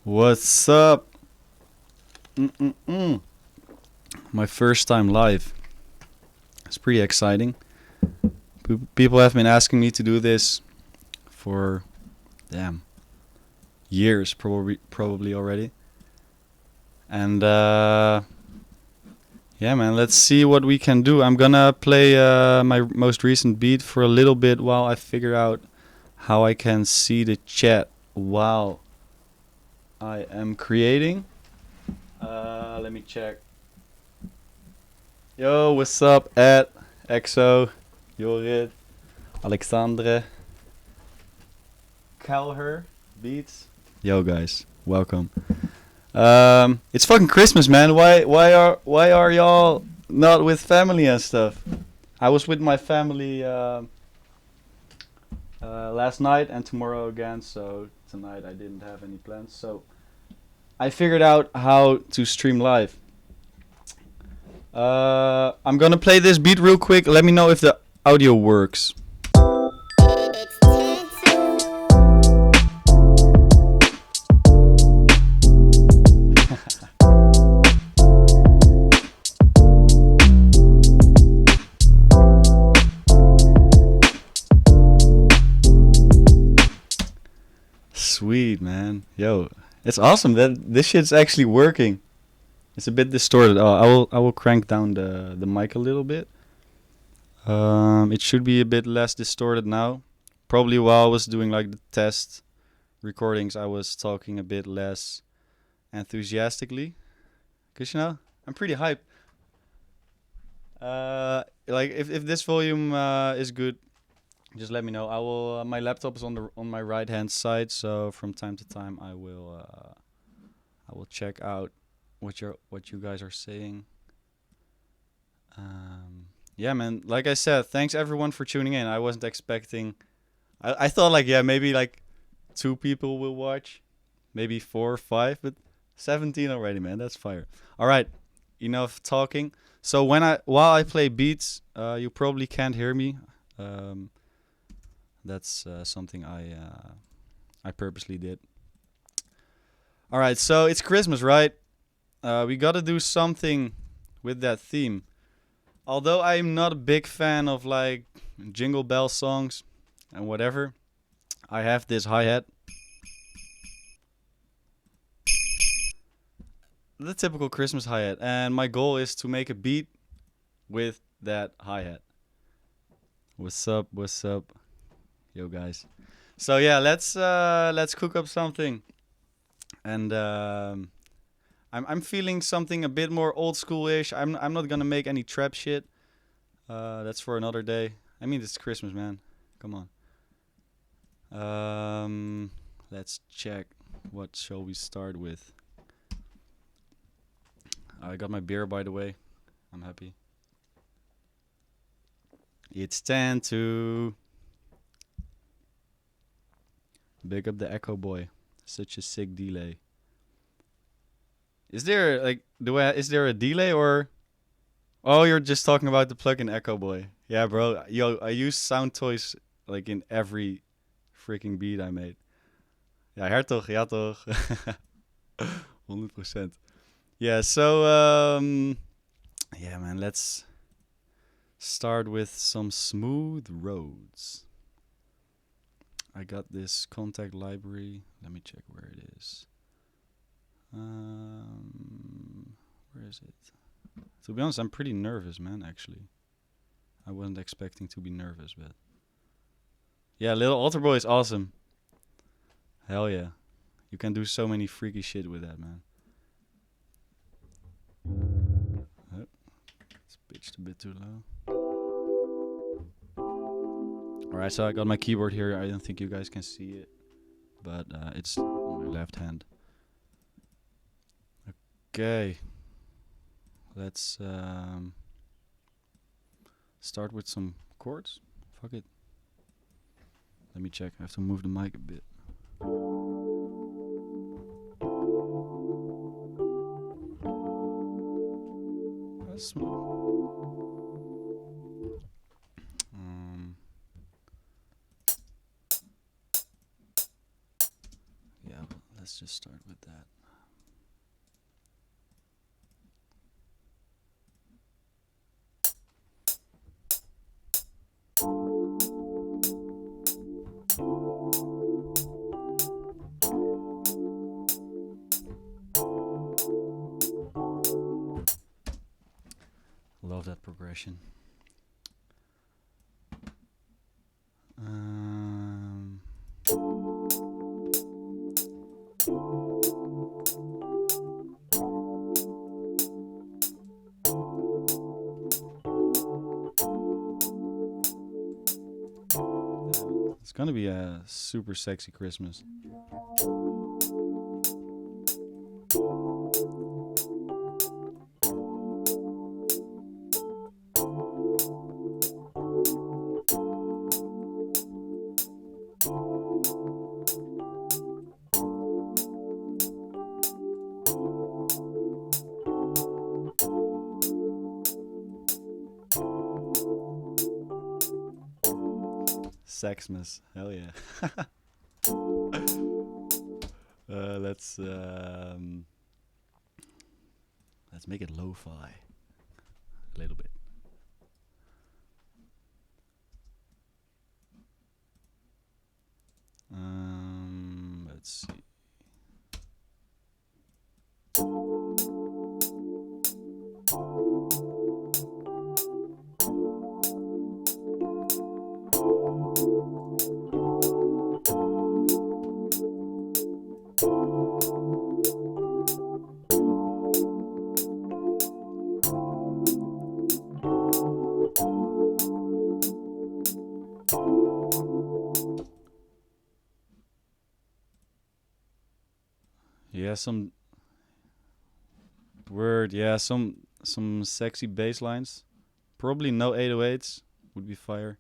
What's up? Mm-mm-mm. My first time live. It's pretty exciting. People have been asking me to do this for, damn, years probably already. And yeah, man, let's see what we can do. I'm gonna play my most recent beat for a little bit while I figure out how I can see the chat while I am creating. Let me check. Yo, what's up, Ed, Exo, Jorid, Alexandre, Calher, Beats. Yo, guys, welcome. It's fucking Christmas, man. Why are y'all not with family and stuff? I was with my family last night and tomorrow again, so tonight I didn't have any plans. So I figured out how to stream live. I'm gonna play this beat real quick. Let me know if the audio works. It's Tantu. Sweet, man. Yo, it's awesome that this shit's actually working. It's a bit distorted. Oh, I will crank down the mic a little bit. It should be a bit less distorted now. Probably while I was doing like the test recordings, I was talking a bit less enthusiastically. Cause I'm pretty hyped. Like if this volume is good, just let me know. I will. My laptop is on my right hand side, so from time to time I will check out what you guys are saying. Yeah, man. Like I said, thanks everyone for tuning in. I wasn't expecting. I thought like maybe like 2 people will watch, maybe 4 or 5, but 17 already, man. That's fire. All right, enough talking. So while I play beats, you probably can't hear me. Um, that's something I purposely did. All right, so it's Christmas, right? We gotta do something with that theme. Although I'm not a big fan of like jingle bell songs and whatever, I have this hi-hat. The typical Christmas hi-hat, and my goal is to make a beat with that hi-hat. What's up? What's up? Yo, guys. So yeah, let's cook up something. And I'm feeling something a bit more old school-ish. I'm not gonna make any trap shit. That's for another day. I mean, it's Christmas, man. Come on. Let's check. What shall we start with? I got my beer, by the way. I'm happy. It's Tantu. Big up the Echo Boy. Such a sick delay. Is there like is there a delay or? Oh, you're just talking about the plugin Echo Boy. Yeah, bro. Yo, I use sound toys like in every freaking beat I made. Ja, Hertog, ja toch. 100%. Yeah, so yeah, man, let's start with some smooth roads. I got this contact library. Let me check where it is. Where is it? To be honest, I'm pretty nervous, man, actually. I wasn't expecting to be nervous, but... Yeah, Little Alter Boy is awesome. Hell yeah. You can do so many freaky shit with that, man. Oh, it's pitched a bit too low. Alright, so I got my keyboard here. I don't think you guys can see it, but it's on my left hand. Okay. Let's start with some chords. Fuck it. Let me check. I have to move the mic a bit. That's smooth. Yeah, let's just start with that. Love that progression. Um, it's gonna be a super sexy Christmas. Sexmas, hell yeah. Let's make it lo-fi a little bit. Let's see. Yeah, some word. Yeah, some sexy bass lines. Probably no 808s would be fire.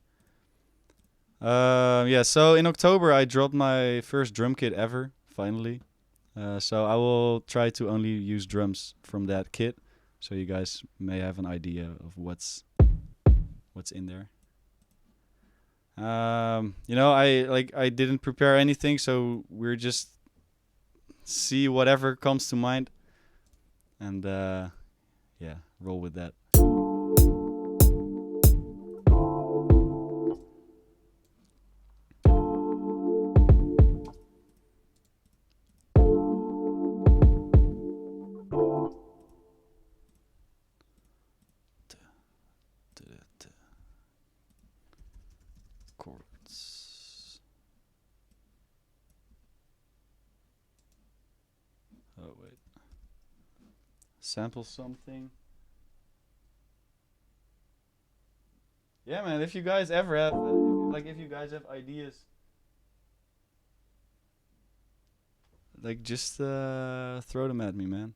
Yeah. So in October I dropped my first drum kit ever. Finally. So I will try to only use drums from that kit, so you guys may have an idea of what's in there. I didn't prepare anything, so we're just see whatever comes to mind, and yeah, roll with that. Chords. Oh wait. Sample something. Yeah, man. If you guys ever have, if you guys have ideas, like just throw them at me, man.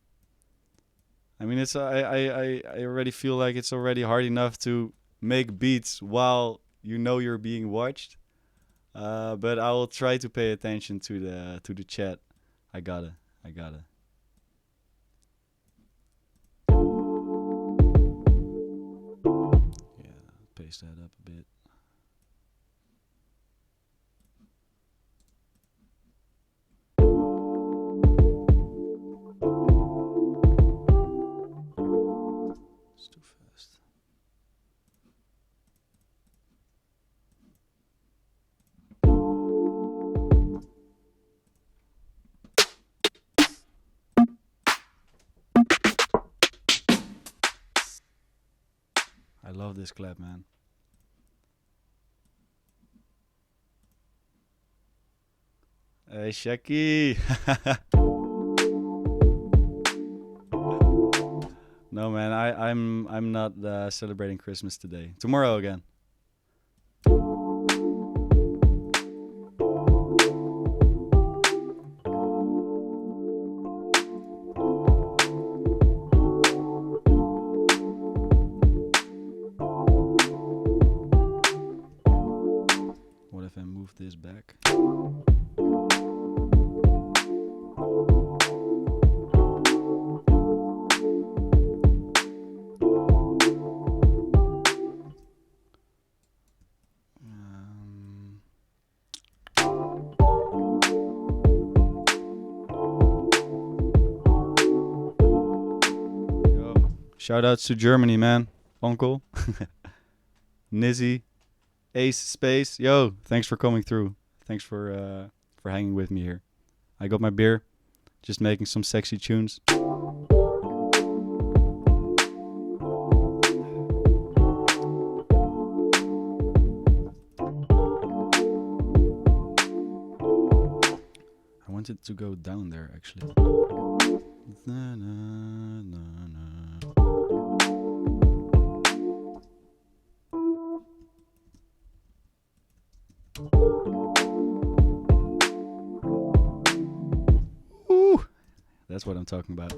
I mean, it's I already feel like it's already hard enough to make beats while you know you're being watched. But I will try to pay attention to the chat. I gotta. Yeah, paste that up a bit. It's too fast. I love this clap, man. Hey, Shaki. No, man, I'm not celebrating Christmas today. Tomorrow again. What if I move this back? Shout outs to Germany, man. Uncle, Nizzy, Ace Space. Yo, thanks for coming through. Thanks for hanging with me here. I got my beer. Just making some sexy tunes. I wanted to go down there actually. Na, na, na, na. Ooh, that's what I'm talking about.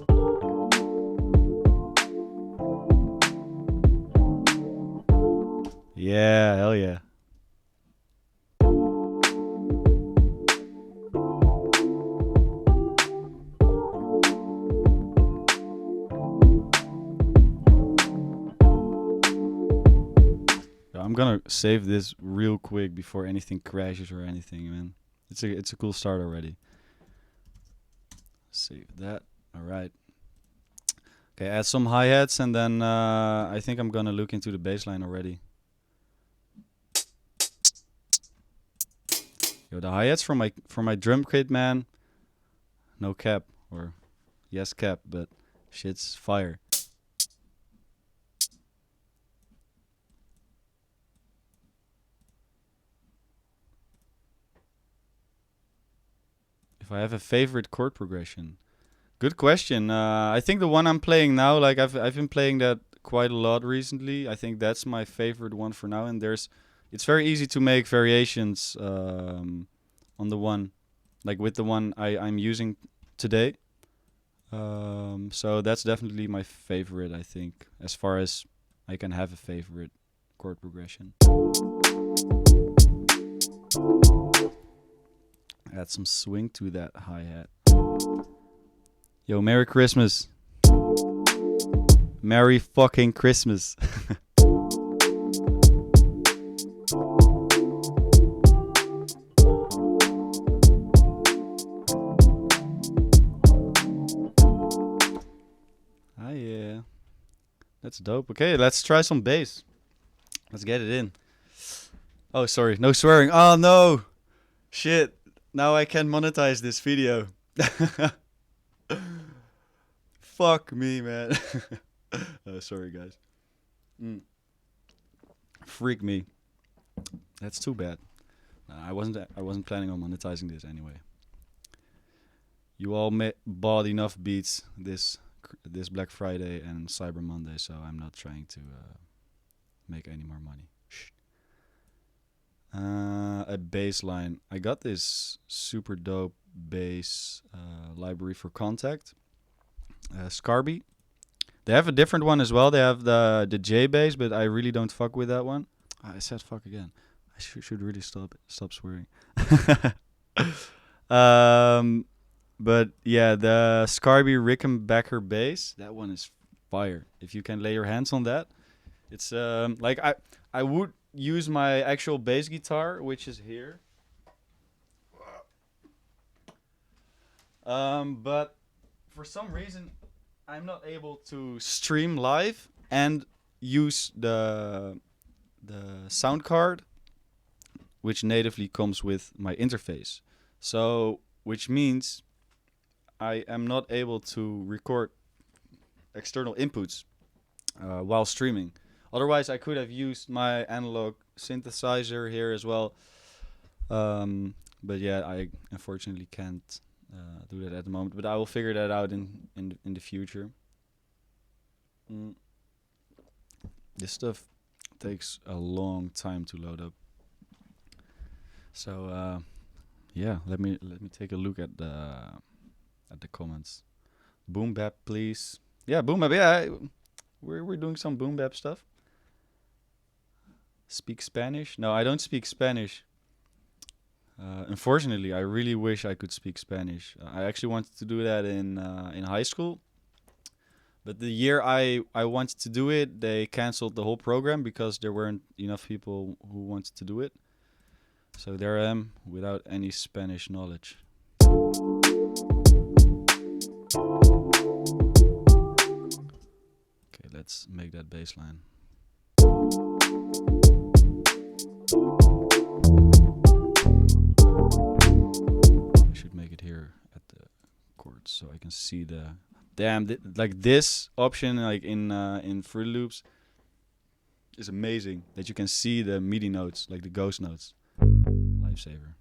Yeah, hell yeah. I'm gonna save this real quick before anything crashes or anything, man. It's a cool start already. Save that. All right. Okay, add some hi-hats and then I think I'm gonna look into the bass line already. Yo, the hi-hats from my drum kit, man. No cap or yes cap, but shit's fire. If I have a favorite chord progression, good question. I think the one I'm playing now, like I've been playing that quite a lot recently. I think that's my favorite one for now. And it's very easy to make variations on the one, like with the one I'm using today. So that's definitely my favorite. I think as far as I can have a favorite chord progression. Add some swing to that hi-hat. Yo, Merry Christmas. Merry fucking Christmas. Ah, yeah. That's dope. Okay, let's try some bass. Let's get it in. Oh, sorry. No swearing. Oh, no. Shit. Now I can't monetize this video. Fuck me, man. Sorry, guys. Freak me. That's too bad. I wasn't planning on monetizing this anyway. You all bought enough beats this Black Friday and Cyber Monday, so I'm not trying to make any more money. Shh. A bass line. I got this super dope bass library for Contact. Scarby. They have a different one as well. They have the J bass, but I really don't fuck with that one. I said fuck again. I should really stop swearing. But yeah, the Scarby Rickenbacker bass, that one is fire. If you can lay your hands on that, it's like I would use my actual bass guitar, which is here. But for some reason, I'm not able to stream live and use the sound card, which natively comes with my interface. So, which means I am not able to record external inputs while streaming. Otherwise, I could have used my analog synthesizer here as well. But yeah, I unfortunately can't do that at the moment. But I will figure that out in the future. This stuff takes a long time to load up. So yeah, let me take a look at the comments. Boom bap, please. Yeah, boom bap. Yeah, we're doing some boom bap stuff. Speak Spanish? No, I don't speak Spanish. Unfortunately, I really wish I could speak Spanish. I actually wanted to do that in high school, but the year I wanted to do it, they canceled the whole program because there weren't enough people who wanted to do it. So there I am without any Spanish knowledge. Okay, let's make that bass line. I should make it here at the chords so I can see the. Damn, like this option, like in Fruity Loops, is amazing. That you can see the MIDI notes, like the ghost notes. Lifesaver.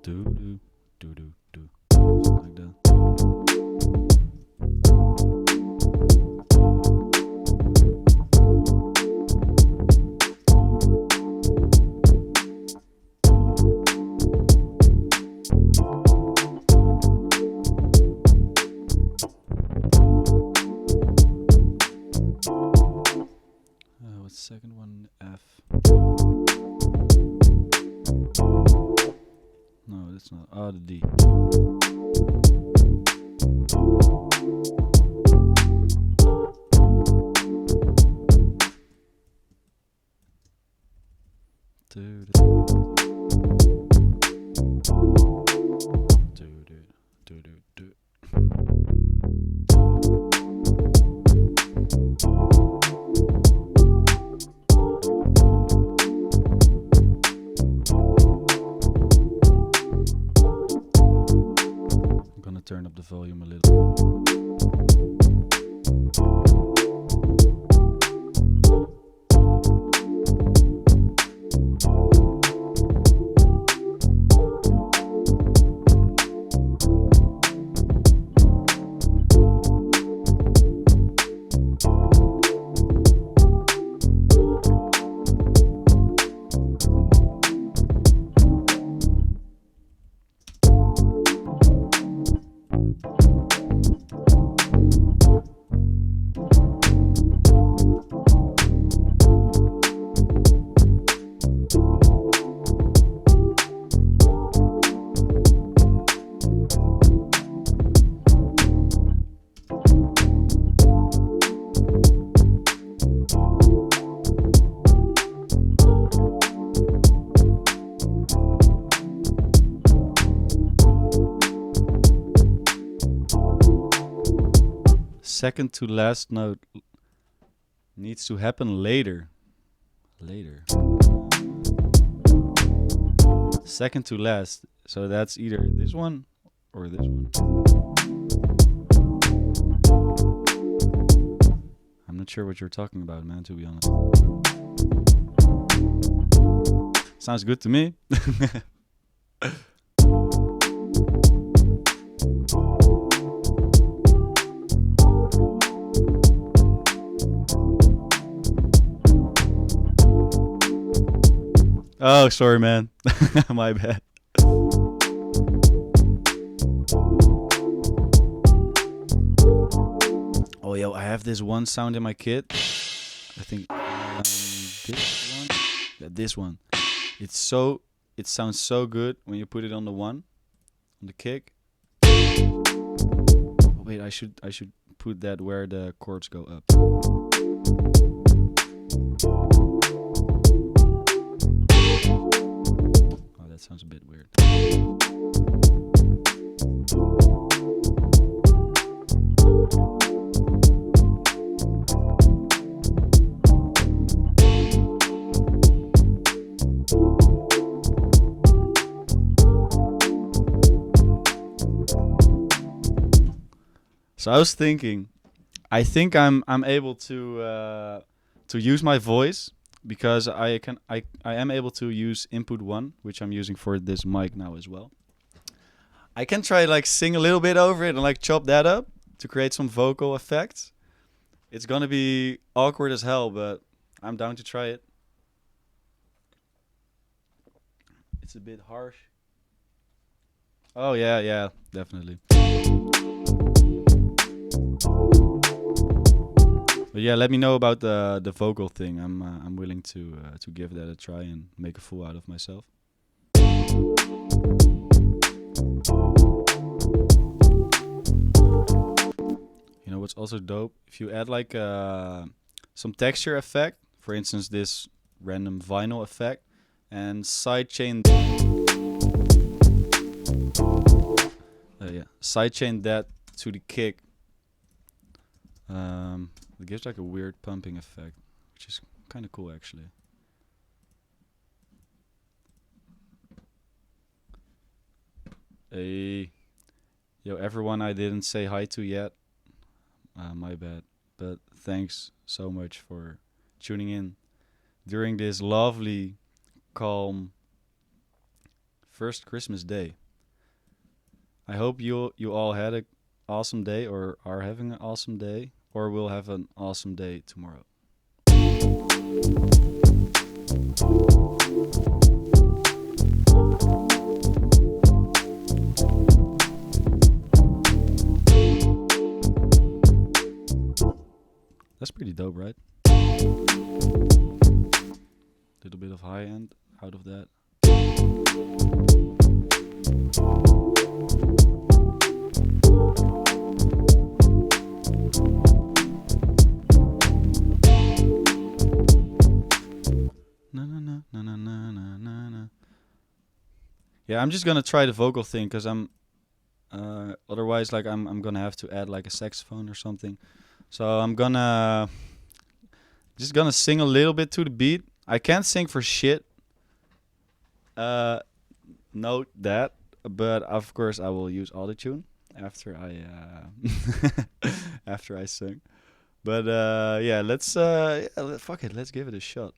Do do do do do. Something like that. What's the second one? F. No, that's not. Oh, the D. Do do do do. I'm gonna turn up the volume a little. Second to last note needs to happen later. Second to last. So that's either this one or this one. I'm not sure what you're talking about, man, to be honest. Sounds good to me. Oh, sorry, man. My bad. Oh, yo, I have this one sound in my kit. I think this one. Yeah, this one. It sounds so good when you put it on the one, on the kick. Oh, wait, I should put that where the chords go up. That sounds a bit weird. So I was thinking, I think I'm able to use my voice. Because I am able to use input 1, which I'm using for this mic now as well. I can try like sing a little bit over it and like chop that up to create some vocal effects. It's gonna be awkward as hell, but I'm down to try it. It's a bit harsh. Oh yeah, definitely. But yeah, let me know about the vocal thing. I'm willing to give that a try and make a fool out of myself. You know what's also dope? If you add like some texture effect, for instance, this random vinyl effect, and sidechain. Yeah, sidechain that to the kick. It gives like a weird pumping effect, which is kind of cool actually. Hey, yo, everyone I didn't say hi to yet. My bad. But thanks so much for tuning in during this lovely, calm first Christmas day. I hope you all had an awesome day, or are having an awesome day, or will have an awesome day tomorrow. That's pretty dope, right? Little bit of high end out of that. Na na na na na na na na na. Yeah, I'm just gonna try the vocal thing because otherwise like I'm gonna have to add like a saxophone or something. So I'm gonna just gonna sing a little bit to the beat. I can't sing for shit. Note that, but of course I will use autotune after I after I sing. But yeah, let's fuck it, let's give it a shot.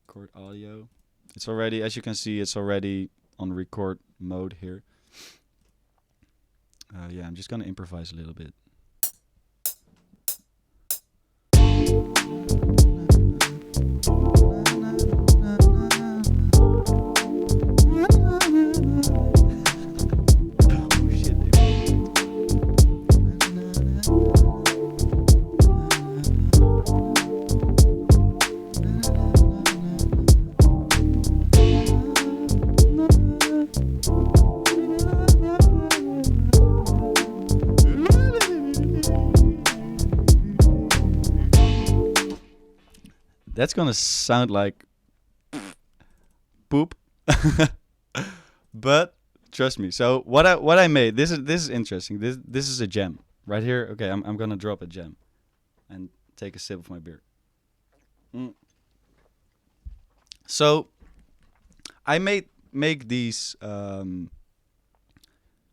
Record audio. It's already, as you can see, it's already on record mode here. Yeah, I'm just gonna improvise a little bit. That's gonna sound like poop, but trust me. So what I made, this is interesting. This is a gem right here. Okay, I'm gonna drop a gem, and take a sip of my beer. So I make these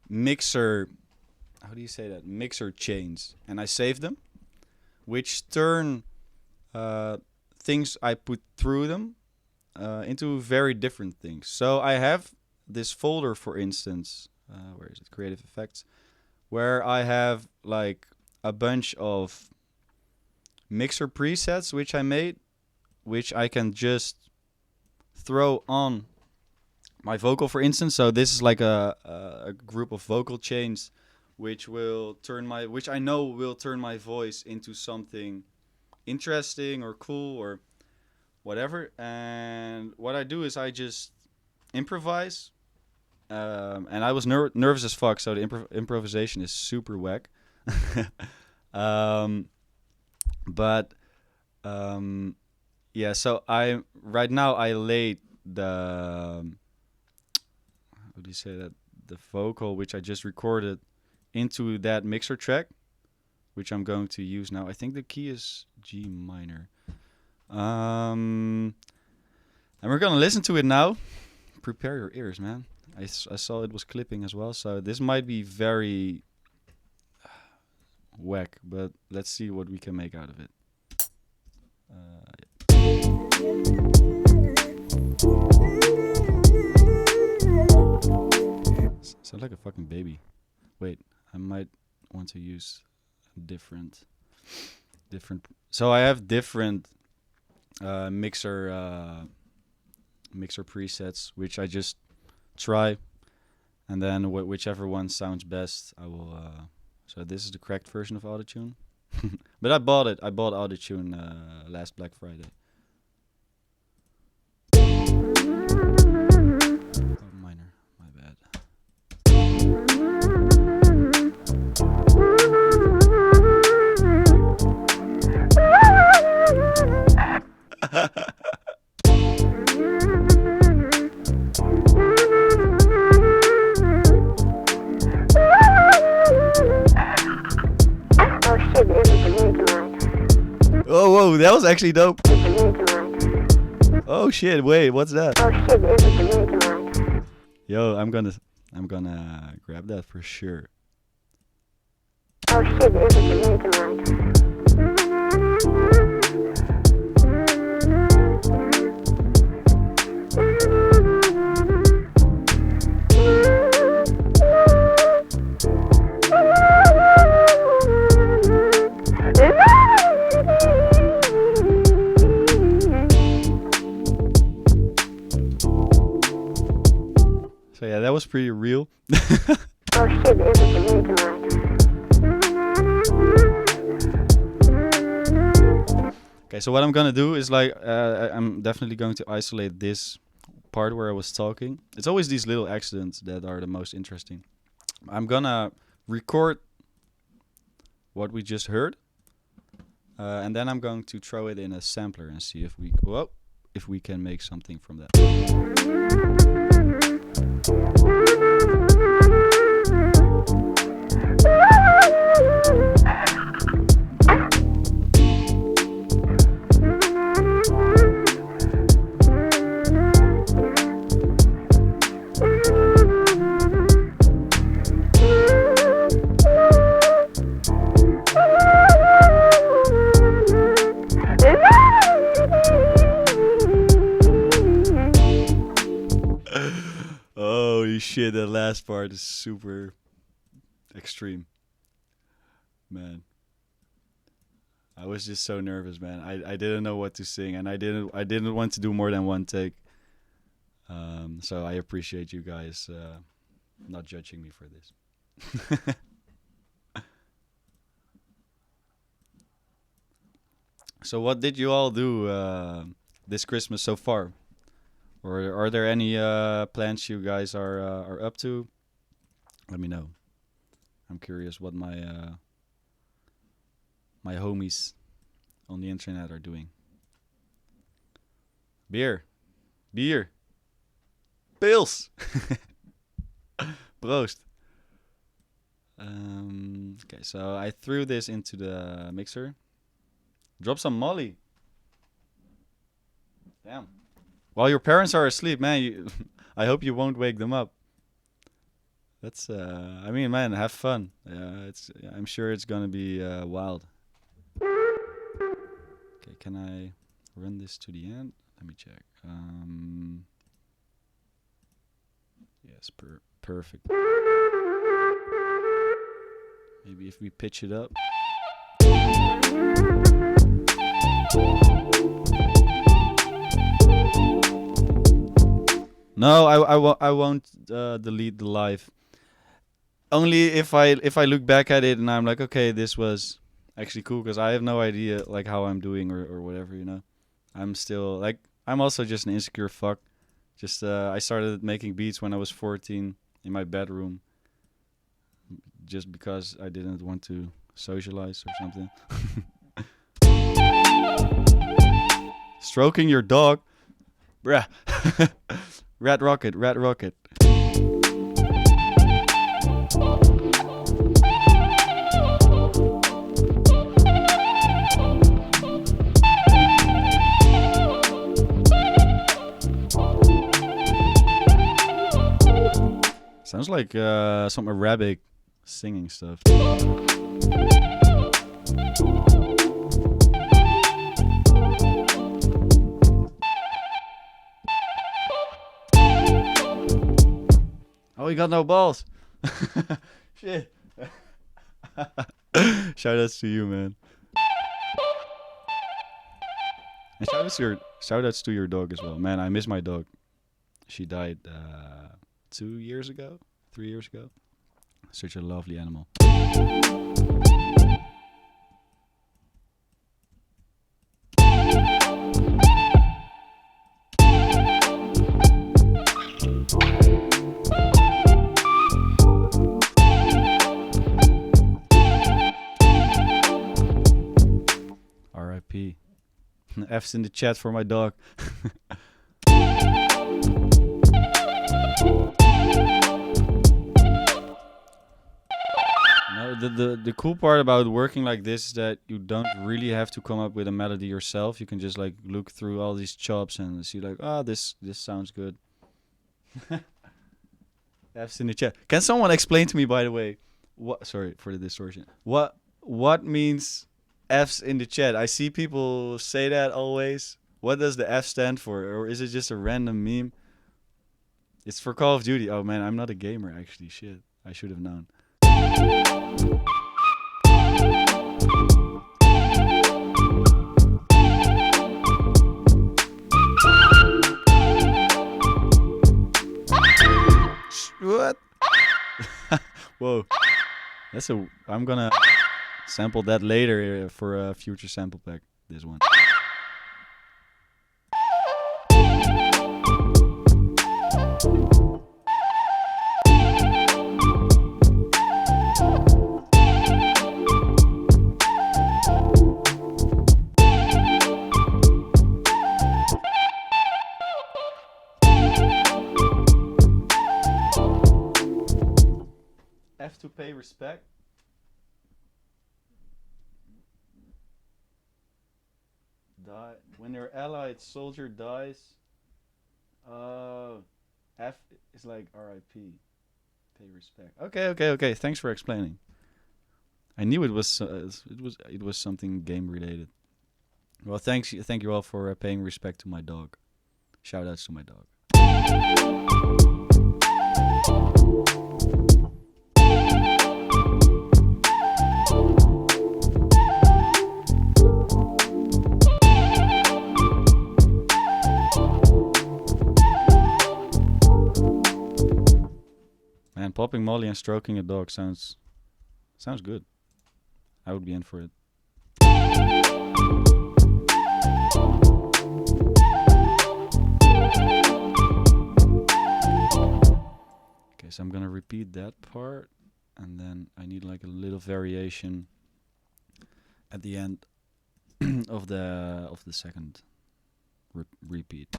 mixer. How do you say that? Mixer chains, and I save them, which turn things I put through them into very different things. So I have this folder, for instance, where is it? Creative Effects, where I have like a bunch of mixer presets which I made, which I can just throw on my vocal, for instance. So this is like a group of vocal chains which I know will turn my voice into something interesting or cool or whatever. And what I do is I just improvise, and I was nervous as fuck, so the improvisation is super whack. But yeah, so I laid the how do you say that, the vocal which I just recorded into that mixer track, which I'm going to use now. I think the key is G minor. And we're gonna listen to it now. Prepare your ears, man. I saw it was clipping as well, so this might be very whack, but let's see what we can make out of it. Sound like a fucking baby. Wait, I might want to use different. So I have different mixer presets, which I just try, and then whichever one sounds best, I will. So this is the cracked version of autotune, but I bought it. I bought autotune last Black Friday. Oh, minor, my bad. Whoa, that was actually dope. It's a meteorite. Oh shit! Wait, what's that? Oh shit, it's a meteorite. Yo, I'm gonna grab that for sure. Oh shit, it's a meteorite. So yeah, that was pretty real. Oh shit, it's a meteorite. Okay, so what I'm gonna do is like I'm definitely going to isolate this part where I was talking. It's always these little accidents that are the most interesting. I'm gonna record what we just heard, and then I'm going to throw it in a sampler and see if we can make something from that. Holy shit, that last part is super extreme. Man. I was just so nervous, man. I didn't know what to sing, and I didn't want to do more than one take. So I appreciate you guys not judging me for this. So what did you all do this Christmas so far? Or are there any plans you guys are up to? Let me know. I'm curious what my my homies on the internet are doing. Beer. Pils. Proost. Okay, so I threw this into the mixer. Drop some Molly. Damn. While your parents are asleep, man, I hope you won't wake them up. That's, I mean, man, have fun. I'm sure it's gonna be wild. Okay, can I run this to the end? Let me check. Yes, perfect. Maybe if we pitch it up. No, I won't delete the live. Only if I look back at it and I'm like, okay, this was actually cool, because I have no idea like how I'm doing or whatever, you know. I'm still like, I'm also just an insecure fuck. Just I started making beats when I was 14 in my bedroom, just because I didn't want to socialize or something. Stroking your dog, bruh. Rat Rocket. Sounds like some Arabic singing stuff. Oh, you got no balls. Shit. Shoutouts to you, man. And shoutouts to your dog as well. Man, I miss my dog. She died 3 years ago. Such a lovely animal. R.I.P. F's in the chat for my dog. No, the cool part about working like this is that you don't really have to come up with a melody yourself. You can just like look through all these chops and see like, oh, this sounds good. F's in the chat. Can someone explain to me, by the way, what? Sorry for the distortion. What means F's in the chat? I see people say that always. What does the F stand for, or is it just a random meme? It's for Call of Duty. Oh man, I'm not a gamer actually. Shit, I should have known. What? Whoa. I'm gonna sample that later for a future sample pack. This one. Have to pay respect. Die when your allied soldier dies. F is like R.I.P. Pay respect. Okay. Thanks for explaining. I knew it was something game related. Well, thank you all for paying respect to my dog. Shout outs to my dog. Man, popping Molly and stroking a dog sounds good. I would be in for it. Okay, so I'm gonna repeat that part, and then I need like a little variation at the end of the second repeat.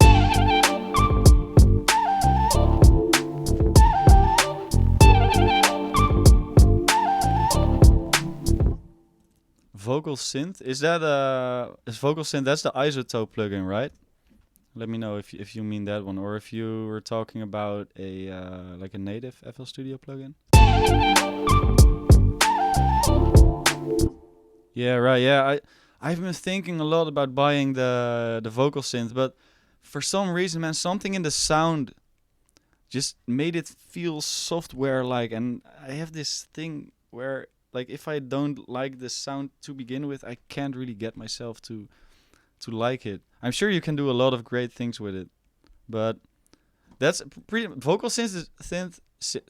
Vocal synth, is vocal synth? That's the Isotope plugin, right? Let me know if you mean that one, or if you were talking about a like a native FL Studio plugin. Yeah, right. Yeah, I've been thinking a lot about buying the vocal synth, but for some reason, man, something in the sound just made it feel software-like, and I have this thing where, like, if I don't like the sound to begin with, I can't really get myself to like it. I'm sure you can do a lot of great things with it, but that's pretty. Vocal synth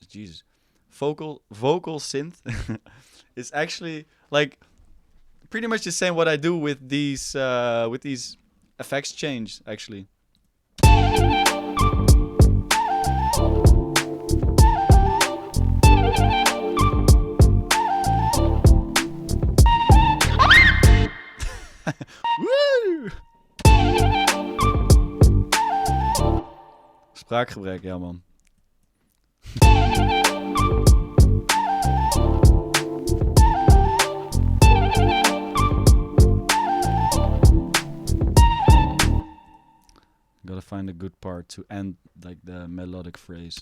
Jesus, vocal synth is actually like pretty much the same what I do with these effects change actually. Woo! Spraakgebrek, ja man. Gotta find a good part to end like the melodic phrase.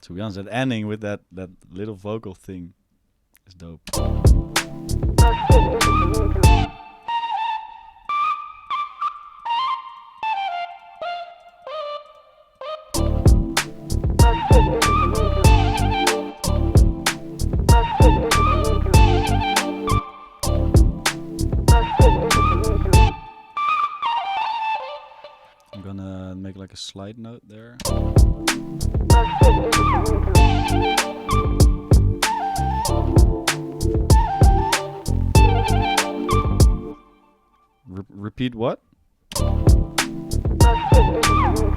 To be honest, that ending with that little vocal thing is dope. like a slide note there. Proceed individually. Repeat what? Proceed individually.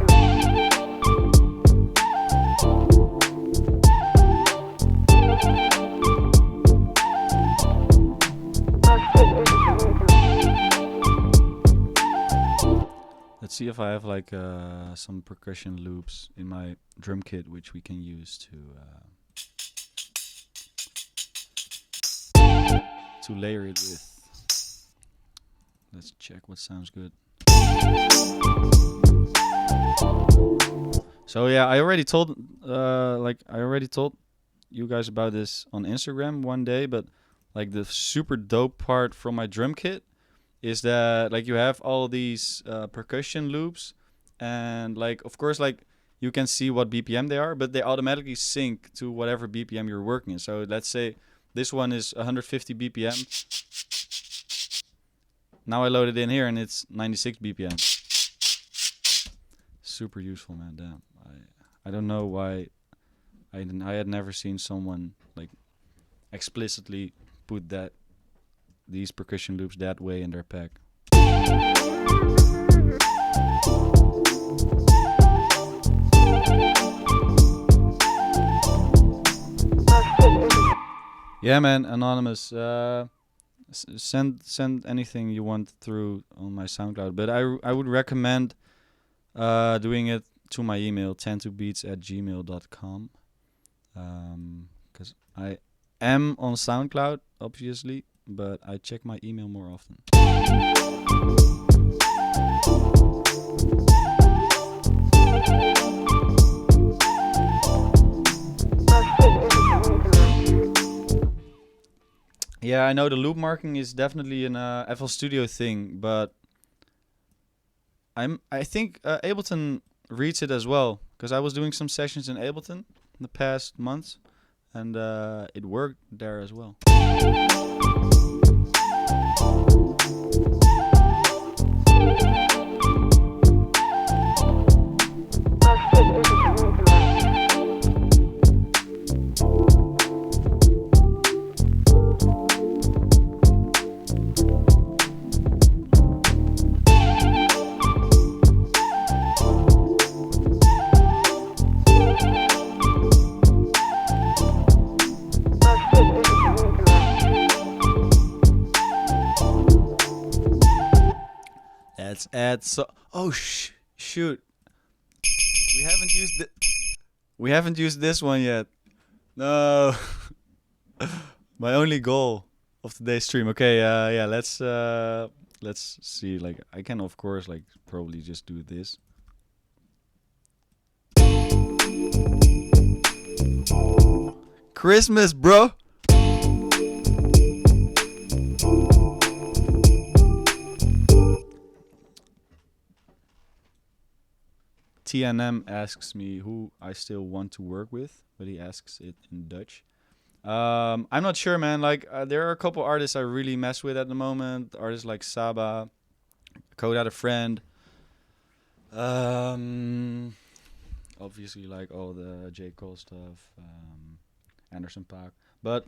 Proceed individually. Let's see if I have like some percussion loops in my drum kit, which we can use to layer it with. Let's check what sounds good. So yeah, I already told you guys about this on Instagram one day, but like the super dope part from my drum kit is that like you have all these percussion loops, and like of course like you can see what BPM they are, but they automatically sync to whatever BPM you're working in. So let's say this one is 150 BPM. Now I load it in here and it's 96 BPM. Super useful, man. Damn. I don't know why I had never seen someone like explicitly put these percussion loops that way in their pack. Yeah, man, anonymous. Send anything you want through on my SoundCloud, but I would recommend doing it to my email tantubeats@gmail.com, because I am on SoundCloud obviously, but I check my email more often. Yeah, I know the loop marking is definitely an FL Studio thing, but I think Ableton reads it as well, because I was doing some sessions in Ableton in the past months, and it worked there as well. Let's add oh shoot. We haven't used this one yet. No. My only goal of today's stream. Okay, yeah, let's see. Like I can of course like probably just do this. Christmas, bro. TNM asks me who I still want to work with, but he asks it in Dutch. I'm not sure, man. Like, there are a couple artists I really mess with at the moment. Artists like Saba, Code Out a Friend. Obviously, like all the J. Cole stuff, Anderson .Paak. But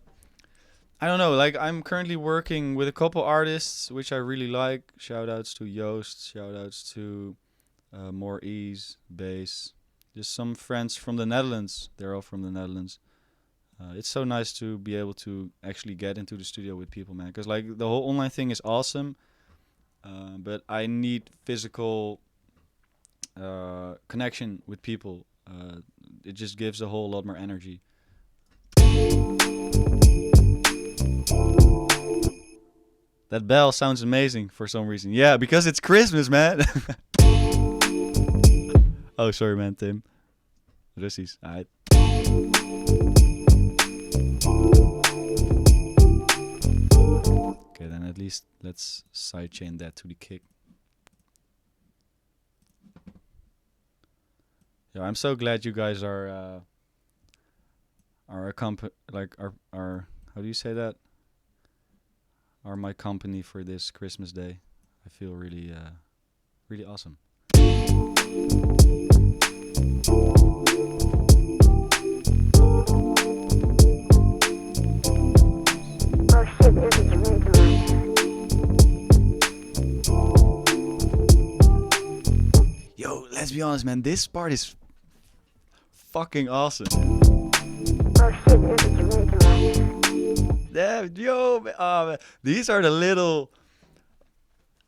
I don't know. Like, I'm currently working with a couple artists which I really like. Shoutouts to Joost. Shoutouts to More Ease, Bass. Just some friends from the Netherlands. They're all from the Netherlands. It's so nice to be able to actually get into the studio with people, man. Because like the whole online thing is awesome, but I need physical connection with people. It just gives a whole lot more energy. That bell sounds amazing for some reason. Yeah, because it's Christmas, man. Oh, sorry, man, Tim. Russies. Alright. Okay, then at least let's sidechain that to the kick. Yeah, I'm so glad you guys are a are how do you say that? Are my company for this Christmas day. I feel really really awesome. Oh shit, this is ridiculous. Yo, let's be honest, man. This part is fucking awesome. Oh shit, this is ridiculous. Damn, yo, man, these are the little,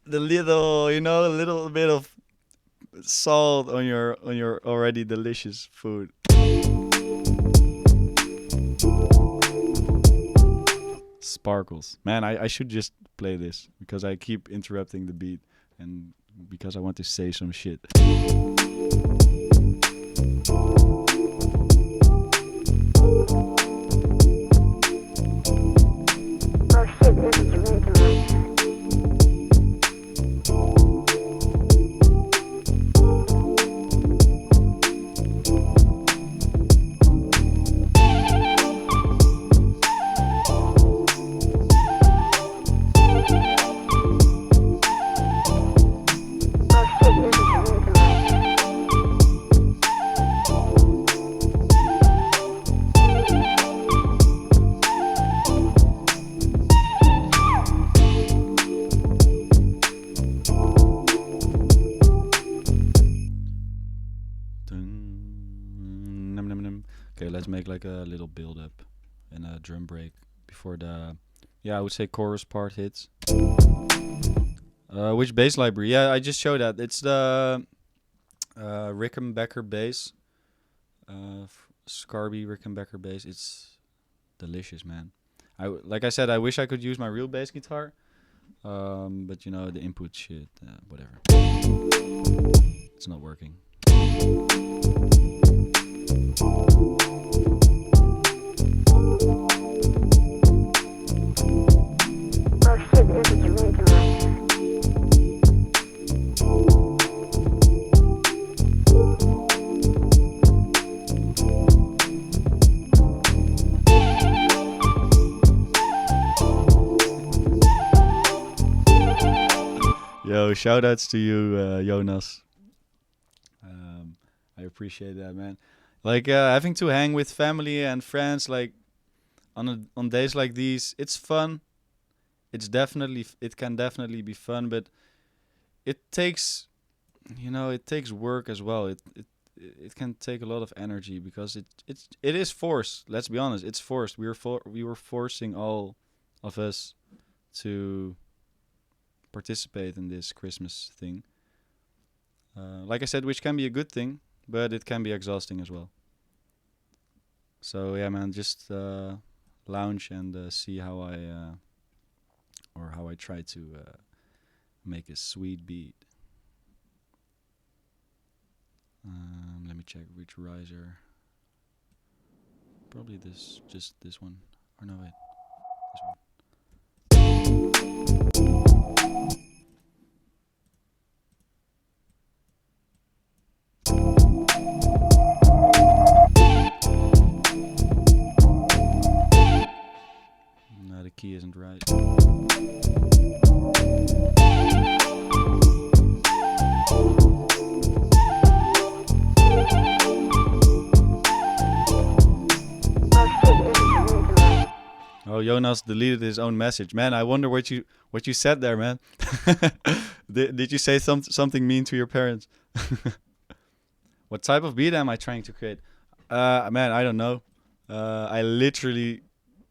you know, a little bit of salt on your already delicious food. Sparkles, man. I should just play this because I keep interrupting the beat and because I want to say some shit. Oh shit, this is ridiculous. Oh shit, this is ridiculous. Num, num, num. Okay, let's make like a little build up and a drum break before the, yeah, I would say chorus part hits. Which bass library? Yeah, I just showed that. It's the Rickenbacker bass. Scarby Rickenbacker bass. It's delicious, man. Like I said, I wish I could use my real bass guitar. But you know, the input shit, whatever. It's not working. Oh shit, this is ridiculous. Yo, shout outs to you, Jonas. I appreciate that, man. Like having to hang with family and friends, like on days like these, it's fun. It can definitely be fun, but it takes, you know, it takes work as well. It can take a lot of energy because it is forced. Let's be honest, it's forced. We were forcing all of us to participate in this Christmas thing. Like I said, which can be a good thing, but it can be exhausting as well. So yeah, man, just lounge and see how I try to make a sweet beat. Let me check which riser. Probably just this one. Or no, wait, this one. No, the key isn't right. Oh, Jonas deleted his own message. Man, I wonder what you said there, man. Did you say something mean to your parents? What type of beat am I trying to create? Man, I don't know. I literally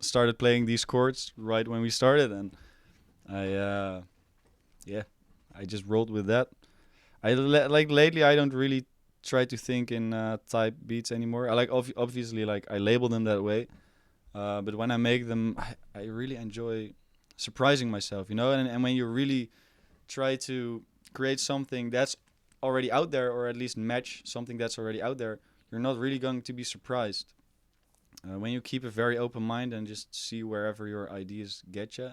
started playing these chords right when we started, and I just rolled with that. Like lately, I don't really try to think in type beats anymore. I like obviously like I label them that way, but when I make them, I really enjoy surprising myself, you know. And when you really try to create something that's already out there, or at least match something that's already out there, you're not really going to be surprised. When you keep a very open mind and just see wherever your ideas get you,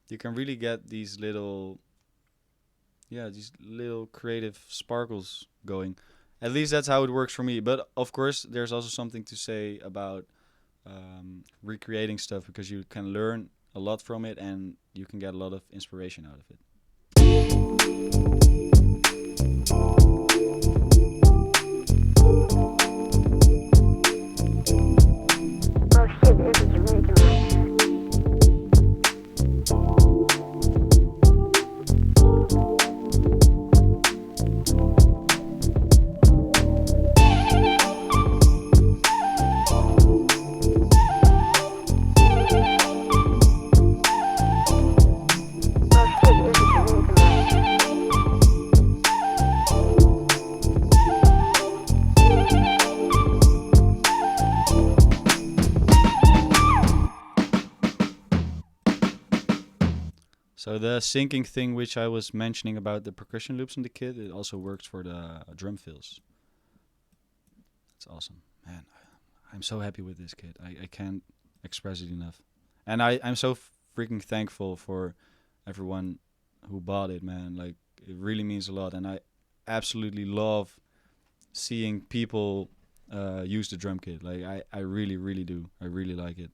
you can really get these little creative sparkles going. At least that's how it works for me. But of course, there's also something to say about recreating stuff, because you can learn a lot from it and you can get a lot of inspiration out of it. the syncing thing, which I was mentioning about the percussion loops in the kit, it also works for the drum fills. It's awesome, man. I'm so happy with this kit. I can't express it enough, and I'm so freaking thankful for everyone who bought it, man. Like, it really means a lot, and I absolutely love seeing people use the drum kit. Like, I really, really do. I really like it.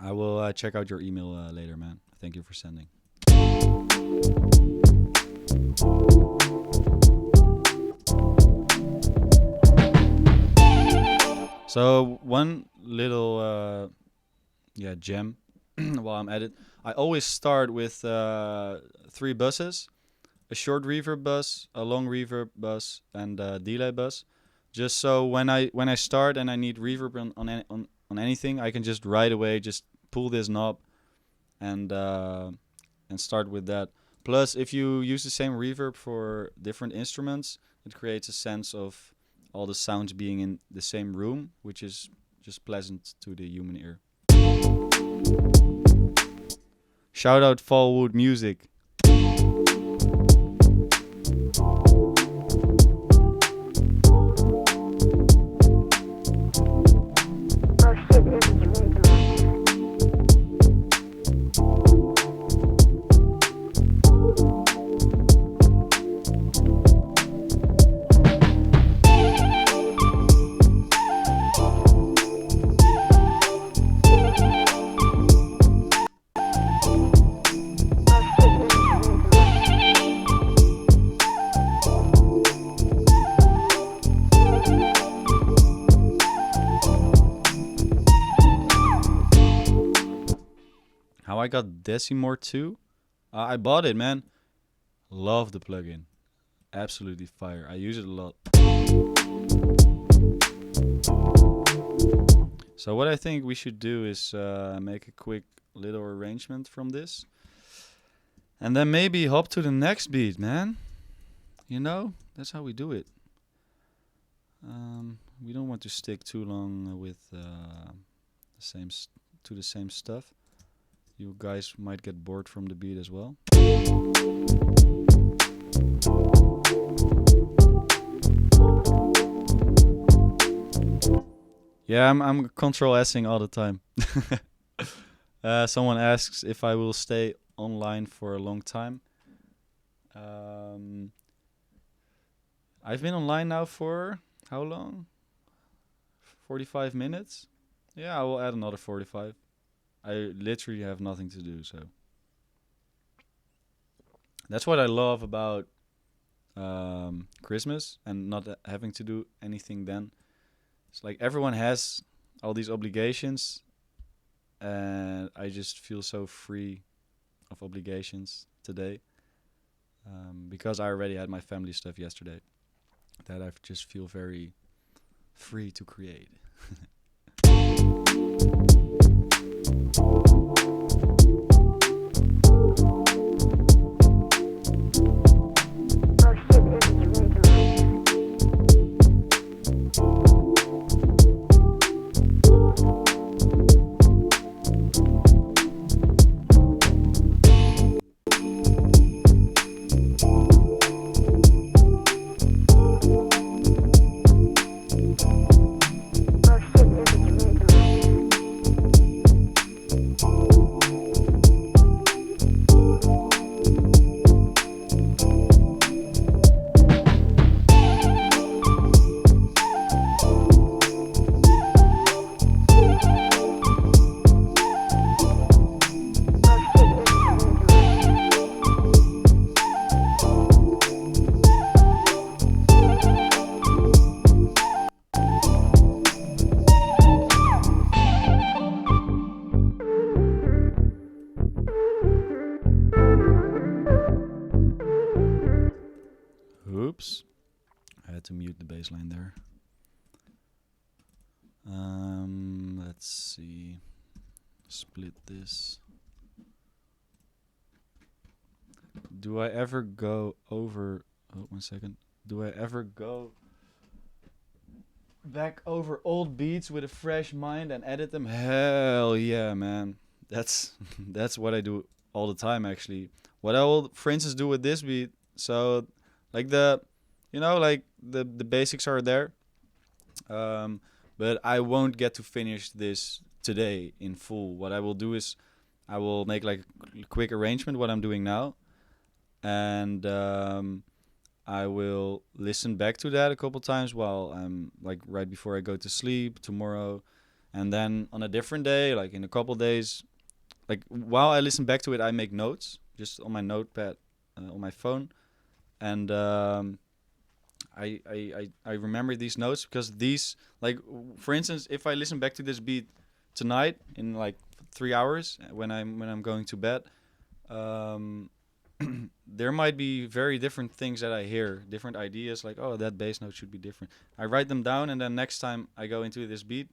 I will check out your email later, man. Thank you for sending. So one little gem while I'm at it. I always start with 3 buses: a short reverb bus, a long reverb bus, and a delay bus. Just so when I start and I need reverb on anything, I can just right away just pull this knob and start with that. Plus, if you use the same reverb for different instruments, it creates a sense of all the sounds being in the same room, which is just pleasant to the human ear. Shout out Fallwood Music. Oh shit, this is reasonable. How I got Decimore 2? I bought it, man. Love the plugin. Absolutely fire. I use it a lot. So what I think we should do is make a quick little arrangement from this. And then maybe hop to the next beat, man. You know, that's how we do it. We don't want to stick too long with the same stuff. You guys might get bored from the beat as well. Yeah, I'm control S-ing all the time. Someone asks if I will stay online for a long time. I've been online now for how long? 45 minutes? Yeah, I will add another 45. I literally have nothing to do, so that's what I love about Christmas and not having to do anything then. It's like everyone has all these obligations, and I just feel so free of obligations today because I already had my family stuff yesterday. That I just feel very free to create. Oh shit, this is reasonable. Oh shit, this is reasonable. Oops, I had to mute the bass line there. Let's see. Split this. Do I ever go over... Oh, 1 second. Do I ever go back over old beats with a fresh mind and edit them? Hell yeah, man. That's that's what I do all the time, actually. What I will, for instance, do with this beat. So, like like the basics are there. But I won't get to finish this today in full. What I will do is I will make like a quick arrangement, what I'm doing now, and I will listen back to that a couple times while I'm like right before I go to sleep tomorrow, and then on a different day, like in a couple days, like while I listen back to it, I make notes just on my notepad on my phone, and I remember these notes because these, like, for instance, if I listen back to this beat tonight in like 3 hours when I'm going to bed, um, there might be very different things that I hear, different ideas, like, oh, that bass note should be different. I write them down, and then next time I go into this beat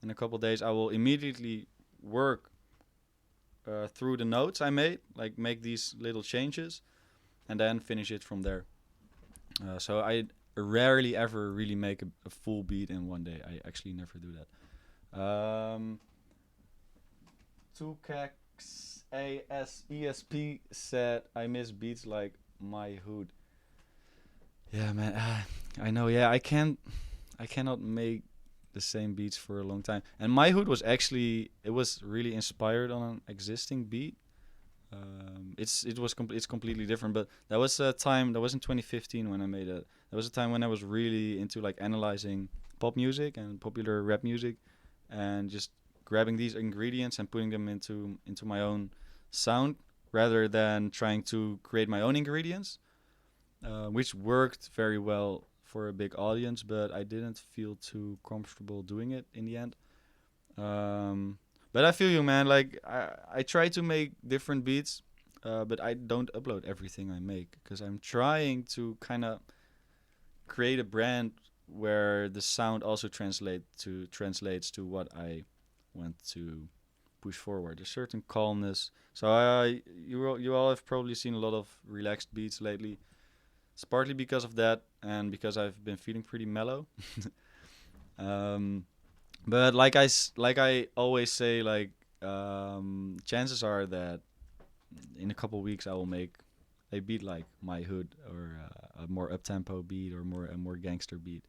in a couple days, I will immediately work through the notes I made, like make these little changes, and then finish it from there. So I rarely ever really make a full beat in one day. I actually never do that. 2Cax ASESP said, I miss beats like My Hood. Yeah, man. I know. Yeah, I cannot make the same beats for a long time. And My Hood was actually, it was really inspired on an existing beat. It's completely different, but that was a time, that was in 2015 when I made it. That was a time when I was really into like analyzing pop music and popular rap music, and just grabbing these ingredients and putting them into my own sound rather than trying to create my own ingredients, which worked very well for a big audience, but I didn't feel too comfortable doing it in the end. But I feel you, man. Like I try to make different beats, but I don't upload everything I make because I'm trying to kind of create a brand where the sound also translates to what I want to push forward. A certain calmness. So you all have probably seen a lot of relaxed beats lately. It's partly because of that, and because I've been feeling pretty mellow. um, but like I always say, like chances are that in a couple weeks I will make a beat like My Hood, or a more up tempo beat, or a more gangster beat.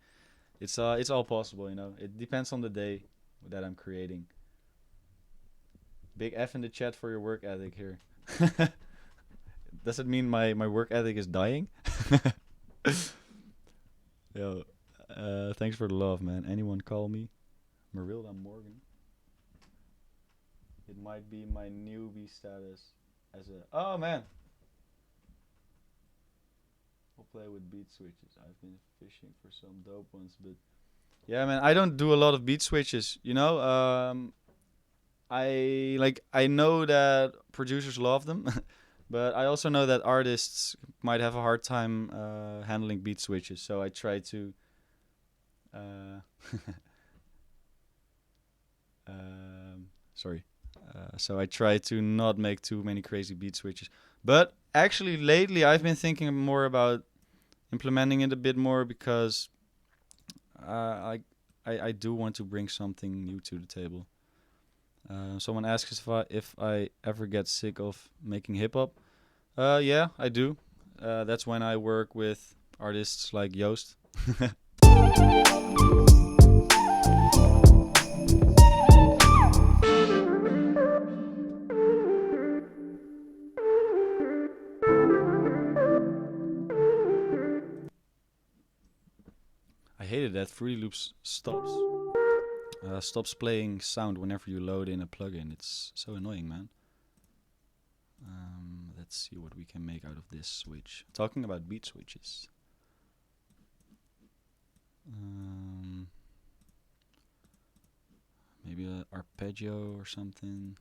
It's all possible, you know. It depends on the day that I'm creating. Big F in the chat for your work ethic here. Does it mean my work ethic is dying? Yo, thanks for the love, man. Anyone call me Marilda Morgan? It might be my newbie status as a... Oh, man. I'll play with beat switches. I've been fishing for some dope ones, but... Yeah, man, I don't do a lot of beat switches, you know? I know that producers love them, but I also know that artists might have a hard time handling beat switches. So I try to sorry. So I try to not make too many crazy beat switches. But actually, lately I've been thinking more about implementing it a bit more because I do want to bring something new to the table. Someone asks if I ever get sick of making hip hop. Yeah, I do. That's when I work with artists like Joost. I hated that Fruity Loops stops playing sound whenever you load in a plugin. It's so annoying, man. Let's see what we can make out of this switch. Talking about beat switches. Maybe an arpeggio or something.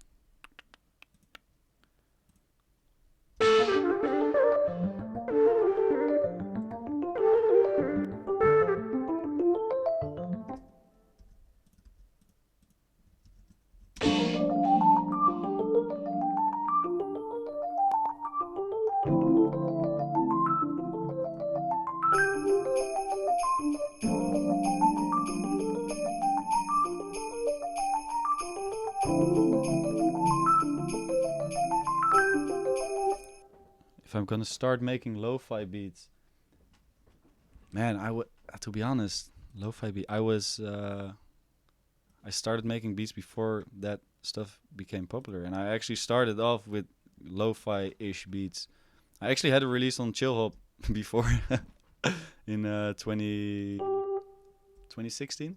if I'm gonna start making lo-fi beats, man, I would. To be honest, lo-fi beat. I started making beats before that stuff became popular, and I actually started off with lo-fi-ish beats. I actually had a release on Chill Hop before in 2016.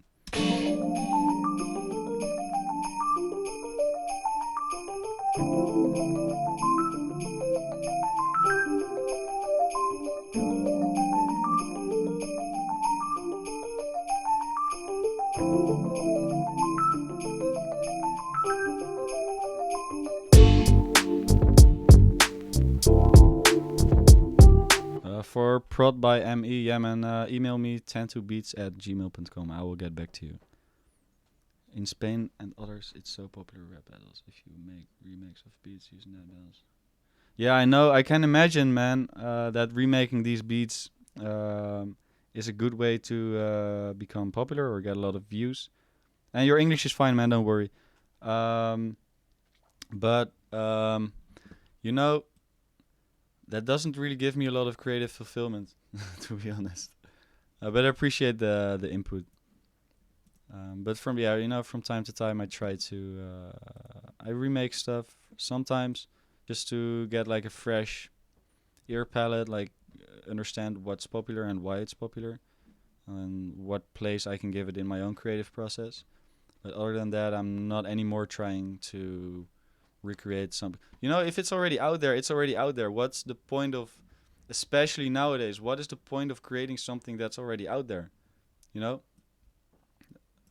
For prod by ME, yeah man, email me tantubeats@gmail.com. I will get back to you. In Spain and others, it's so popular rap battles. If you make remakes of beats using that battles. Yeah, I know. I can imagine, man, that remaking these beats is a good way to become popular or get a lot of views. And your English is fine, man. Don't worry. But you know, that doesn't really give me a lot of creative fulfillment, to be honest. But I appreciate the input. But from time to time, I try to I remake stuff sometimes just to get like a fresh ear palette, like understand what's popular and why it's popular, and what place I can give it in my own creative process. But other than that, I'm not anymore trying to recreate something. If it's already out there, it's already out there. What's the point of, especially nowadays, what is the point of creating something that's already out there? I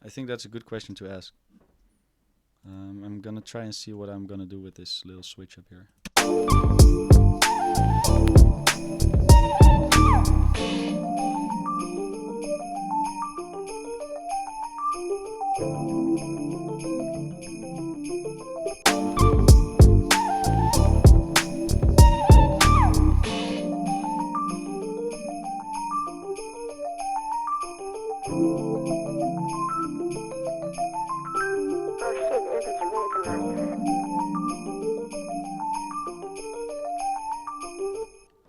think that's a good question to ask. I'm gonna try and see what I'm gonna do with this little switch up here. Oh shit, this is Jamaican.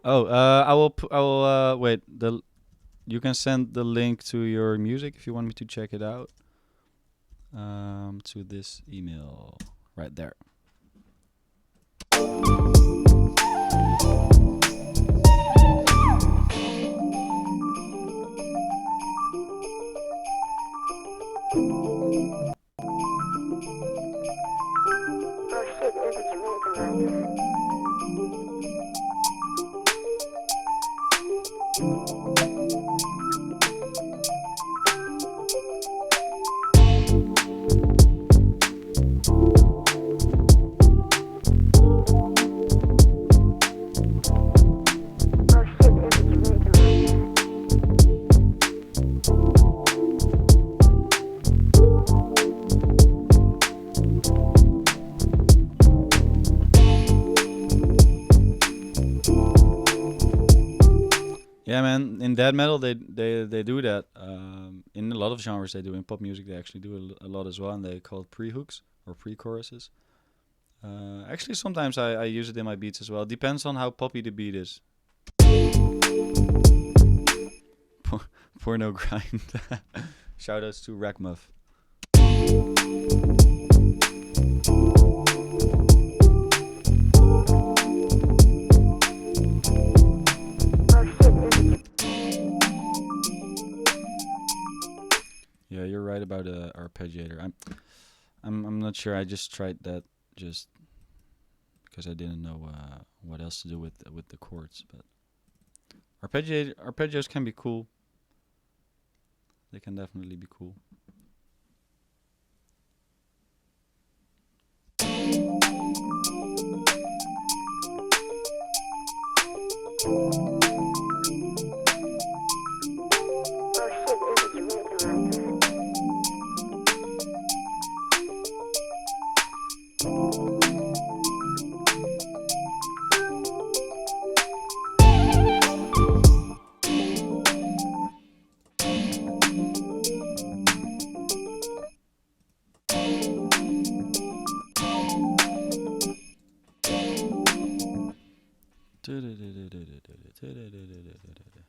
Oh, I will wait. You can send the link to your music if you want me to check it out. To this email right there. Oh shit, this is Jamaican. Oh shit, this is Jamaican. Yeah, man. In death metal, they do that. In a lot of genres, they do. In pop music, they actually do a lot as well, and they call it pre-hooks or pre-choruses. Actually, sometimes I use it in my beats as well. Depends on how poppy the beat is. Porno grind. Shoutouts to Rackmuff. Yeah, you're right about arpeggiator. I'm not sure. I just tried that just because I didn't know what else to do with the chords. But arpeggios can be cool. They can definitely be cool. Oh shit, this is ridiculous.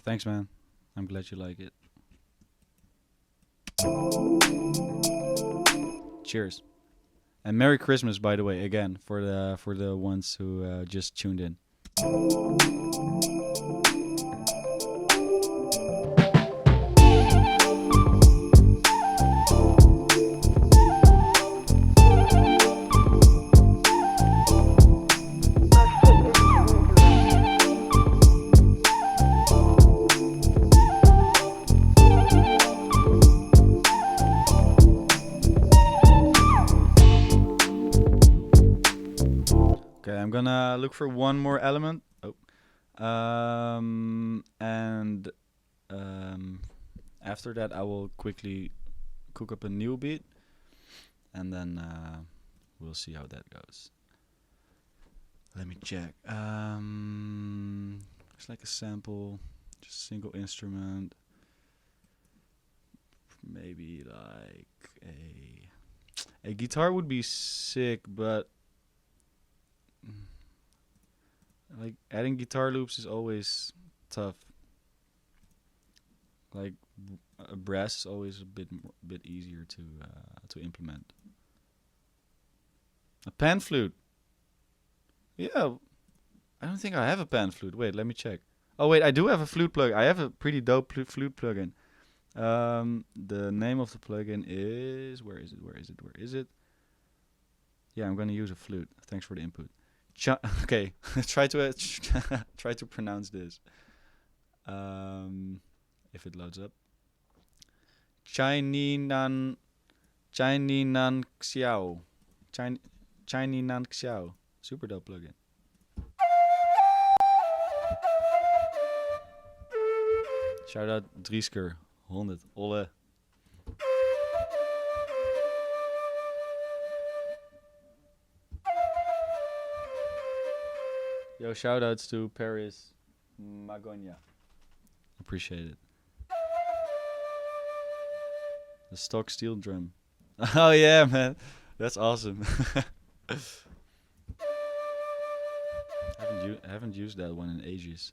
Thanks, man. I'm glad you like it. Cheers. And Merry Christmas, by the way, again for the ones who just tuned in. Okay, I'm gonna look for one more element. Oh, and after that, I will quickly cook up a new beat, and then we'll see how that goes. Let me check. It's like a sample, just single instrument. Maybe like a guitar would be sick, but like adding guitar loops is always tough. Like a brass is always a bit easier to implement. A pan flute. Yeah, I don't think I have a pan flute. Wait, let me check. Oh wait, I do have a flute plug. I have a pretty dope flute plugin. The name of the plugin is where is it? Yeah, I'm gonna use a flute. Thanks for the input. Okay, try to try to pronounce this. If it loads up. Chininan Xiao. Chininan Xiao. Super dope plugin. Shout out Driesker 100 Olle. Yo, shout outs to Paris Magonia. Appreciate it. The stock steel drum. Oh yeah, man. That's awesome. haven't used that one in ages.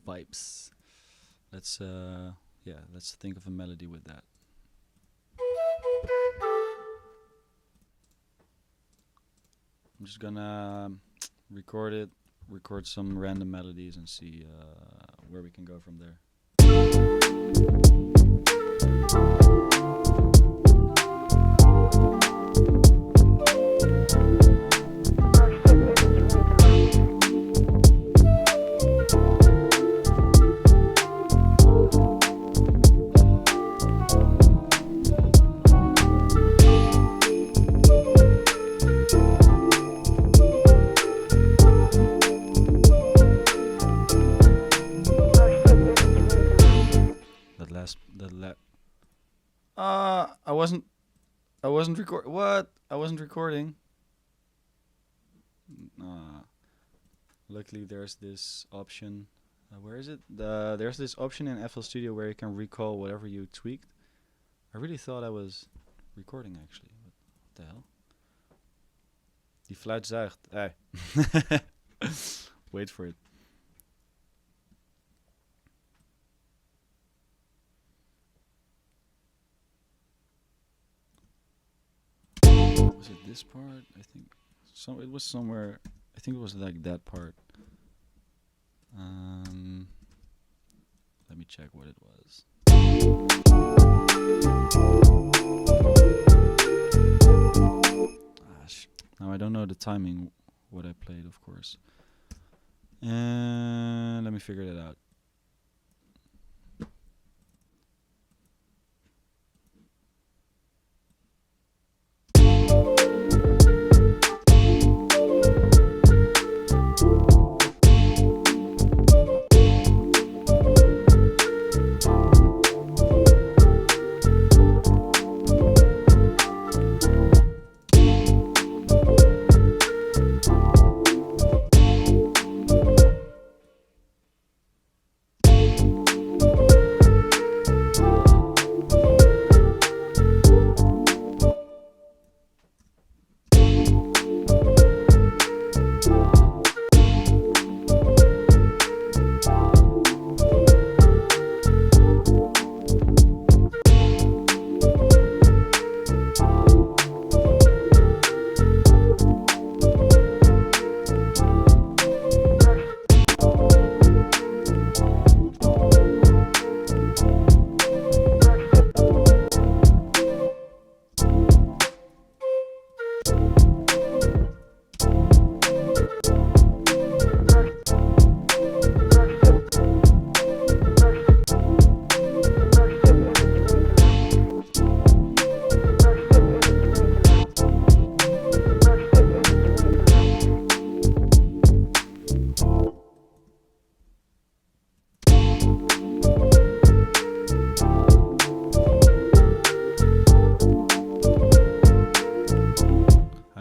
Vibes. Let's think of a melody with that. I'm just gonna record some random melodies and see where we can go from there. I wasn't recording. Luckily there's this option. Where is it? There's this option in FL Studio where you can recall whatever you tweaked. I really thought I was recording actually. What the hell? Die fluit zuigt. Hey. Wait for it. Was it this part? I think it was somewhere. I think it was like that part. Let me check what it was. Now I don't know the timing. What I played, of course. And let me figure that out.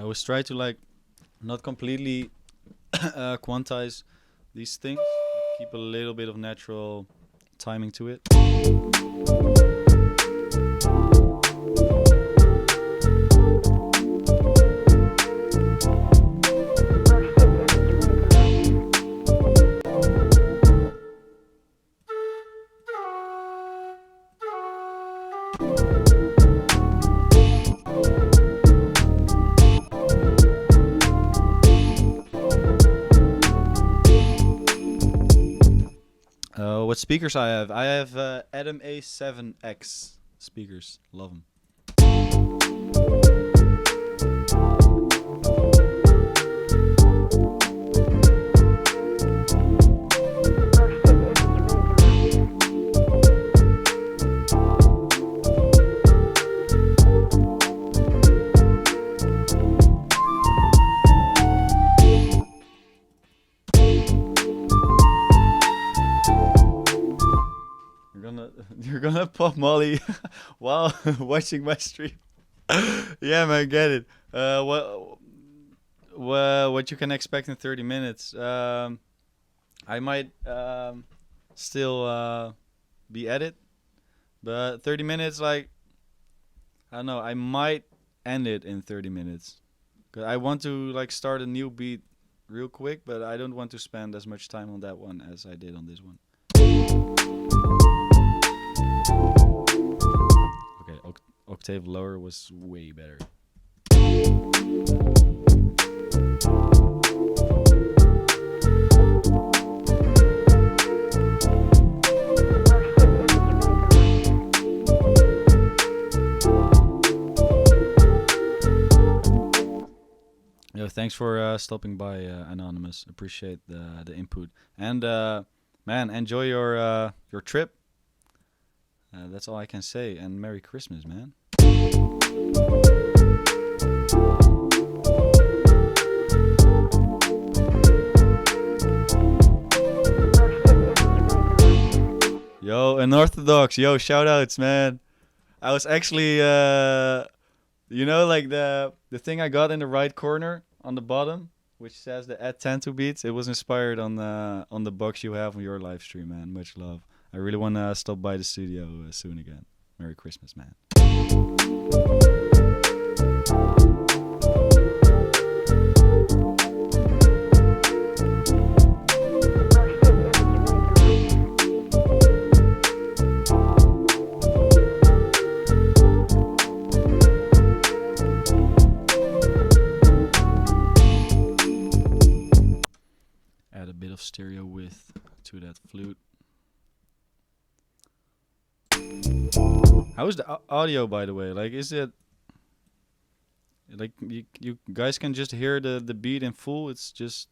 always try to like not completely quantize these things. Keep a little bit of natural timing to it. What speakers I have? I have Adam A7X speakers. Love them. You're gonna pop Molly while watching my stream. Yeah, man, get it. What you can expect in 30 minutes? I might still be at it, but 30 minutes, like, I don't know. I might end it in 30 minutes, 'cause I want to like start a new beat real quick, but I don't want to spend as much time on that one as I did on this one. Okay, octave lower was way better. Yo, thanks for stopping by, Anonymous. Appreciate the input. And man, enjoy your trip. That's all I can say. And Merry Christmas, man. Yo, Unorthodox. Yo, shout outs, man. I was actually, like the thing I got in the right corner on the bottom, which says the @Tantu beats. It was inspired on the box you have on your live stream, man. Much love. I really want to stop by the studio soon again. Merry Christmas, man. to that flute. How's the audio, by the way? Like, is it like you guys can just hear the beat in full? It's just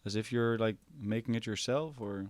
as if you're like making it yourself, or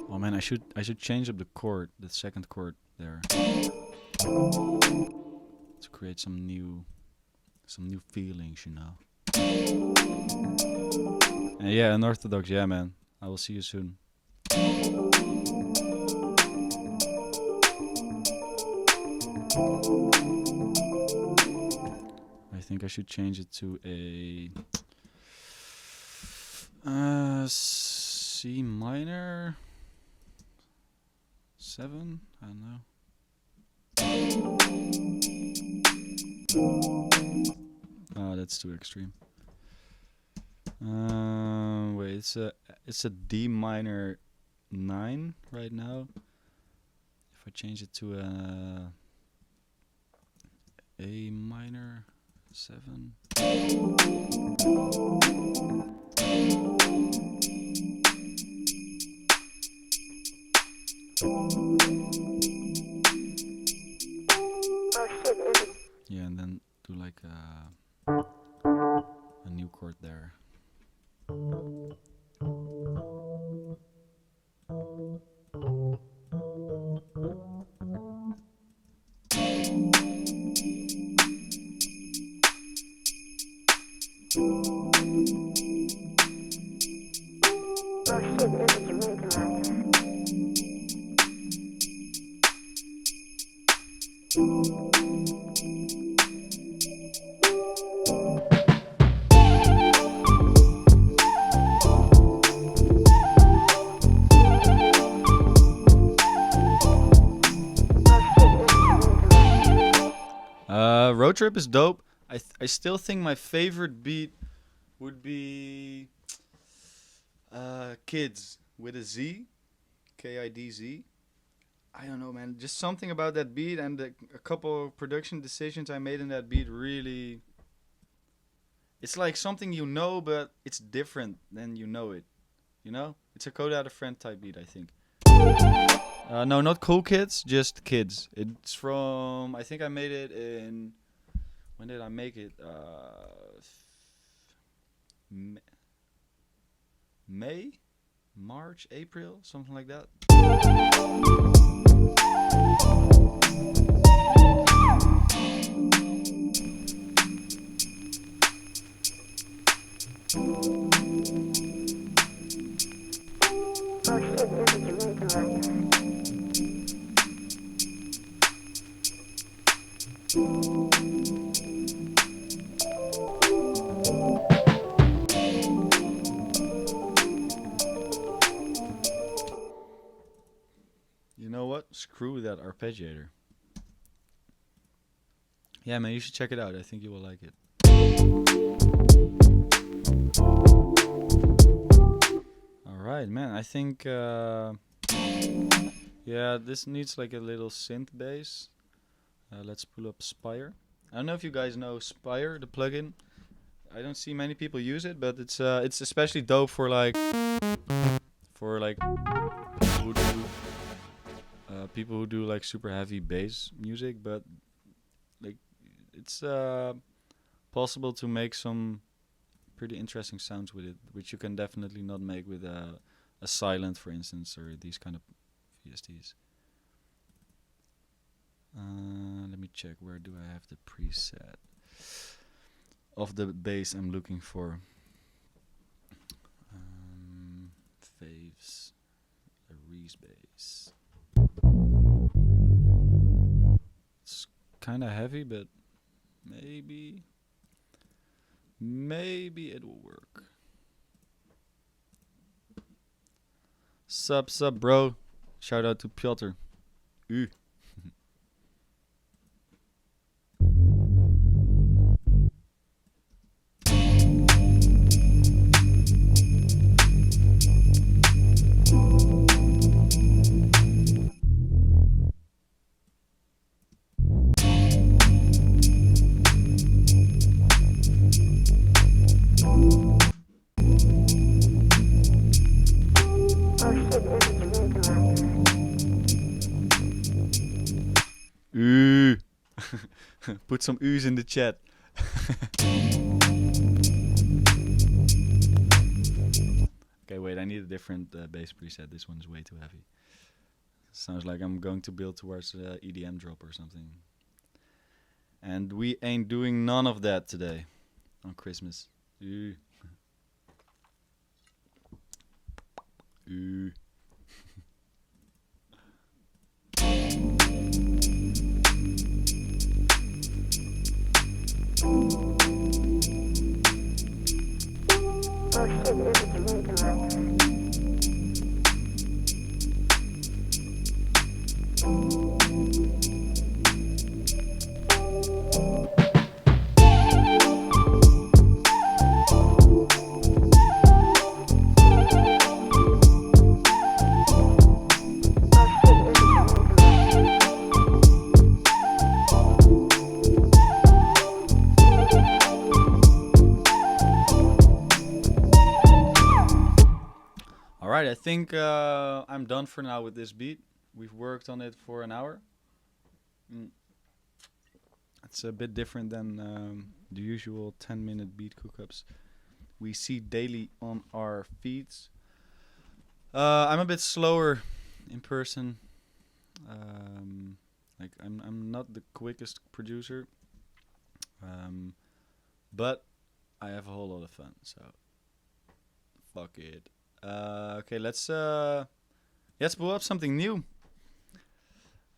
oh man, I should change up the chord, the second chord there, to create some new feelings, you know. Yeah, unorthodox. Yeah, man. I will see you soon. I think I should change it to a C minor 7. I don't know. Oh, that's too extreme. Wait, it's a D minor 9 right now. If I change it to A minor 7. Yeah, and then do like a new chord there. Road Trip is dope. I still think my favorite beat would be Kids with a Z, KIDZ. I don't know, man. Just something about that beat and a couple of production decisions I made in that beat really. It's like something you know, but it's different than you know it. You know? It's a Code Out a Friend type beat, I think. No, not Cool Kids, just Kids. It's from. I think I made it in. When did I make it? May? March? April? Something like that. You know what? Screw that arpeggiator. Yeah, man, you should check it out. I think you will like it. Alright, man. I think, yeah, this needs like a little synth bass. Let's pull up Spire. I don't know if you guys know Spire, the plugin. I don't see many people use it, but it's especially dope for like who do, people who do like super heavy bass music, but like it's possible to make some pretty interesting sounds with it, which you can definitely not make with a silent, for instance, or these kind of VSTs. Let me check. Where do I have the preset of the bass I'm looking for? faves. A Reese bass. It's kind of heavy, but maybe it will work. Sup, bro. Shout out to Piotr. Ooh. Oh shit, this is ridiculous. Ooh. Put some oohs in the chat. Okay, wait, I need a different bass preset. This one's way too heavy. Sounds like I'm going to build towards EDM drop or something. And we ain't doing none of that today on Christmas. Ooh. Ooh. Oh shit, this is ridiculous. Alright, I think I'm done for now with this beat. We've worked on it for an hour. It's a bit different than the usual 10-minute beat cookups we see daily on our feeds. I'm a bit slower in person. Like I'm not the quickest producer, but I have a whole lot of fun. So fuck it. Okay, let's pull up something new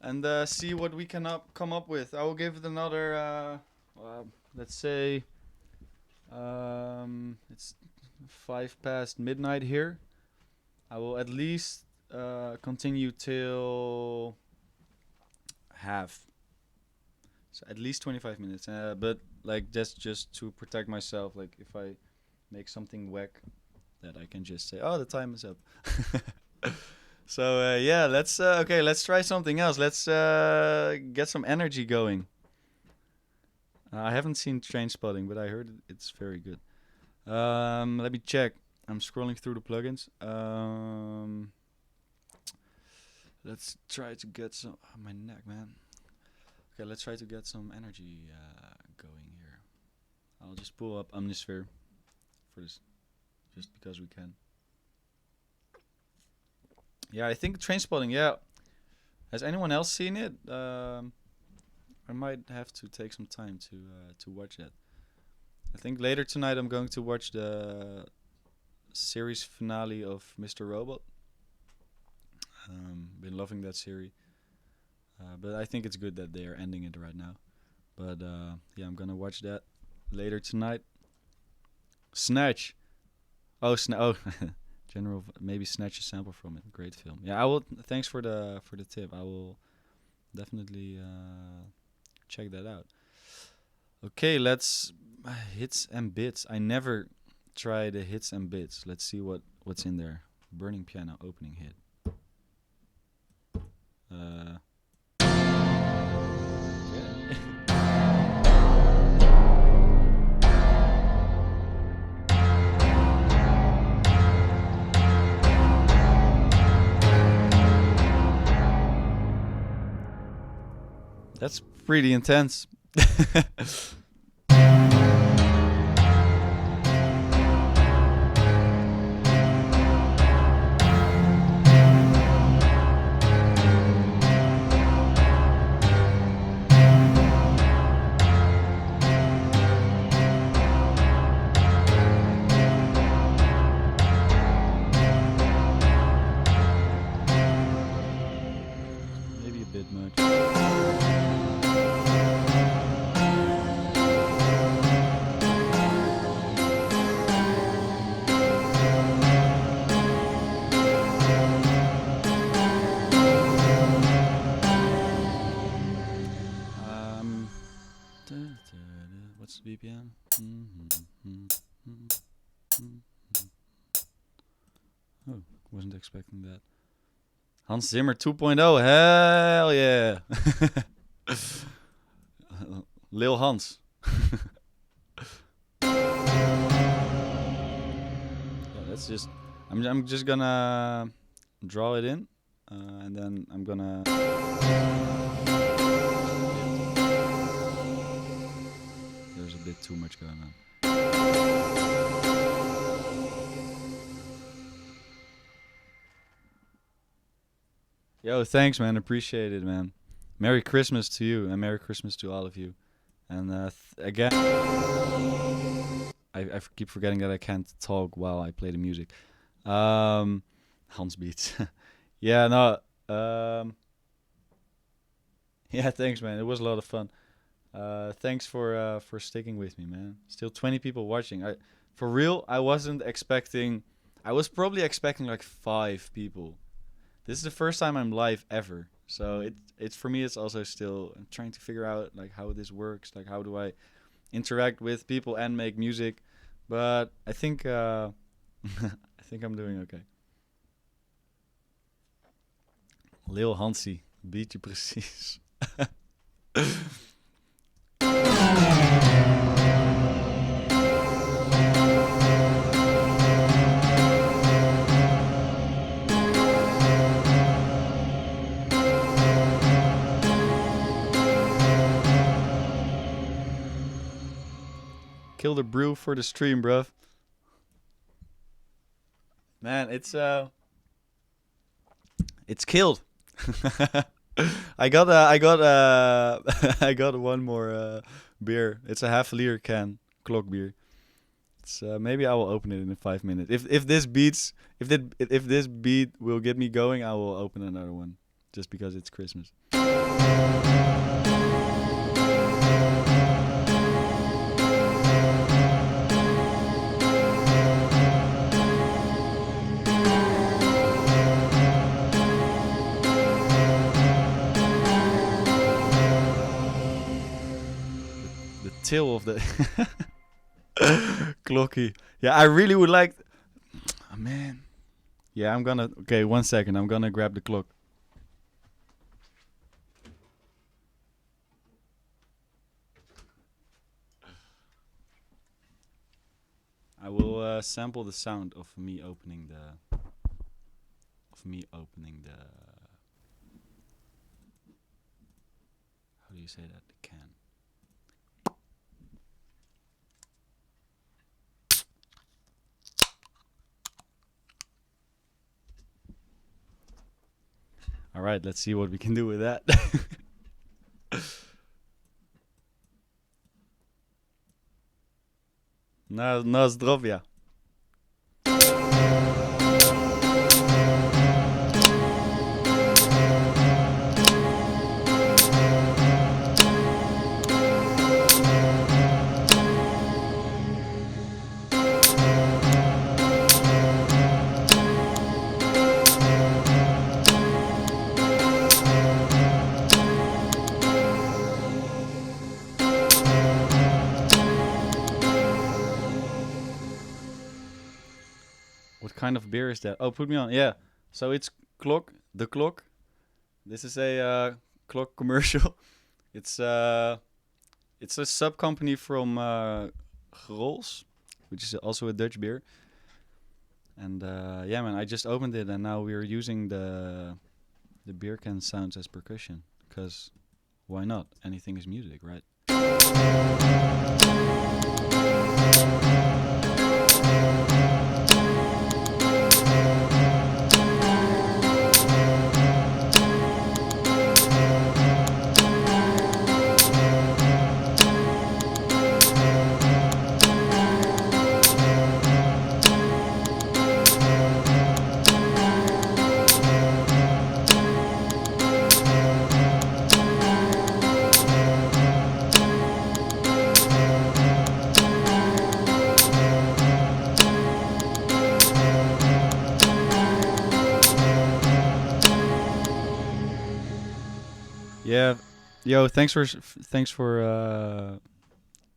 and see what we can come up with. I will give it another, let's say, it's 5 past midnight here. I will at least continue till half, so at least 25 minutes. But like just to protect myself, like if I make something whack, that I can just say, oh, the time is up. So yeah, let's try something else. Let's get some energy going. I haven't seen Trainspotting, but I heard it's very good. Let me check. I'm scrolling through the plugins. Let's try to get some. Oh, my neck, man. Okay, let's try to get some energy going here. I'll just pull up Omnisphere for this, just because we can. Yeah, I think Trainspotting. Yeah, has anyone else seen it? I might have to take some time to watch that. I think later tonight I'm going to watch the series finale of Mr. Robot. Been loving that series, but I think it's good that they are ending it right now. But yeah, I'm gonna watch that later tonight. Snatch. Oh, General, maybe snatch a sample from it. Great film. Yeah, I will. Thanks for the tip. I will definitely check that out. Okay, let's hits and bits. I never try the hits and bits. Let's see what's in there. Burning Piano opening hit. That's pretty intense. bit much. What's the BPM? Oh, wasn't expecting that. Hans Zimmer 2.0, hell yeah! Lil Hans. Yeah, that's just. I'm just gonna draw it in, and then I'm gonna. There's a bit too much going on. Yo, thanks, man. Appreciate it, man. Merry Christmas to you, and Merry Christmas to all of you. And again, I keep forgetting that I can't talk while I play the music. Hans beats. Yeah, no. Yeah, thanks, man. It was a lot of fun. Thanks for sticking with me, man. Still 20 people watching. For real, I wasn't expecting. I was probably expecting like 5 people. This is the first time I'm live ever, so it's for me. It's also still I'm trying to figure out like how this works. Like how do I interact with people and make music? But I think I think I'm doing okay. Lil Hansie, beat je precies. Kill the brew for the stream, bruv. Man, it's killed. I got I got one more beer. It's a half liter can, clock beer. It's maybe I will open it in 5 minutes. If this beat will get me going, I will open another one just because it's Christmas. Tail of the clocky. Yeah, I really would like. Oh, man. Yeah, I'm gonna. Okay, 1 second. I'm gonna grab the clock. I will sample the sound of me opening the. How do you say that? The can. All right, let's see what we can do with that. Na zdrowia. What kind of beer is that? Oh, put me on. Yeah. So it's Clock, the Clock. This is a Clock commercial. It's a sub company from Grols, which is also a Dutch beer. And yeah, man, I just opened it and now we're using the beer can sounds as percussion. Because why not? Anything is music, right? Yeah, yo, thanks for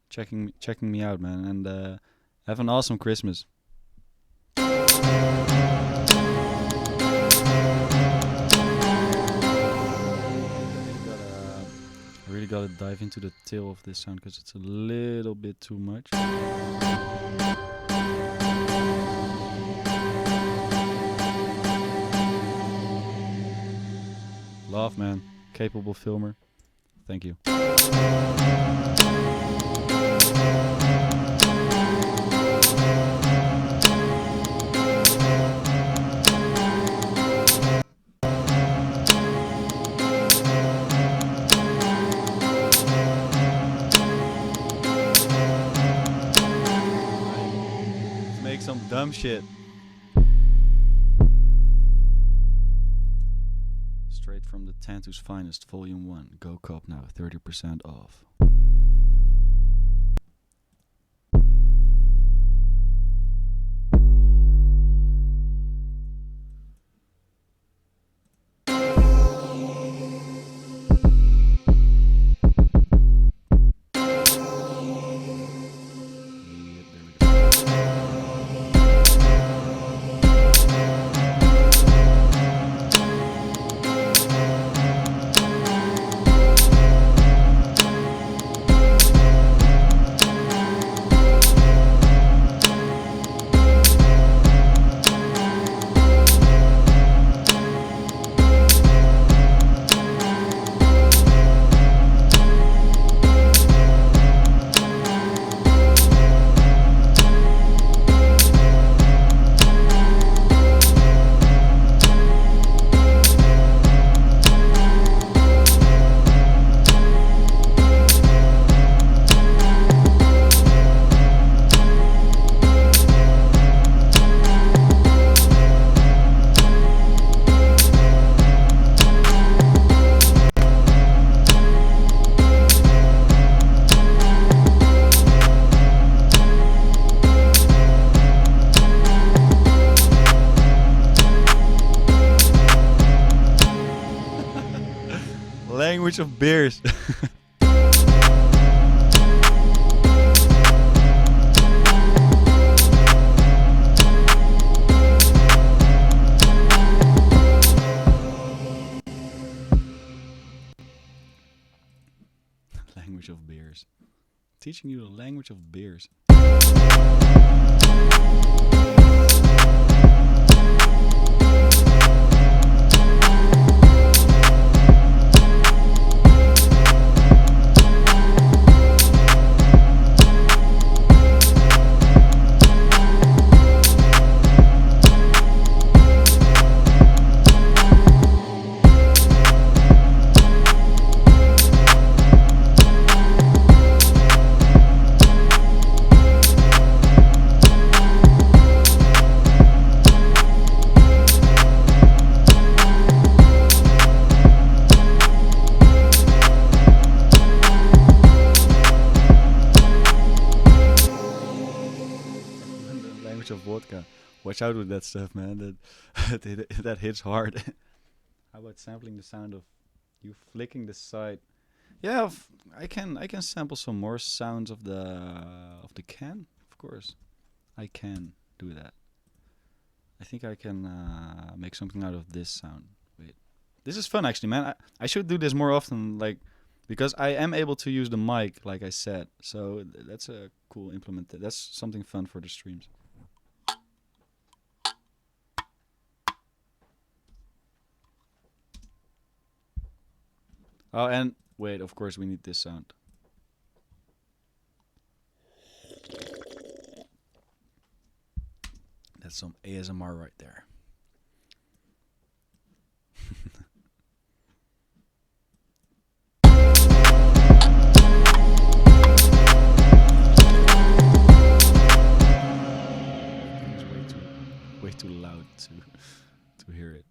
checking me out, man, and have an awesome Christmas. I really gotta dive into the tail of this sound because it's a little bit too much. Love, man. Capable filmer. Thank you. Let's make some dumb shit. Straight from the Tantu's Finest, Volume 1. Go cop now, 30% off. Language of beers. Language of beers. Teaching you the language of beers. Language of vodka. Watch out with that stuff, man. That hits hard. How about sampling the sound of you flicking the side? Yeah, I can sample some more sounds of the can. Of course, I can do that. I think I can make something out of this sound. Wait, this is fun actually, man. I should do this more often, like because I am able to use the mic, like I said. So that's a cool implement. That's something fun for the streams. Oh, and wait, of course we need this sound. That's some ASMR right there. It's way too loud to hear it.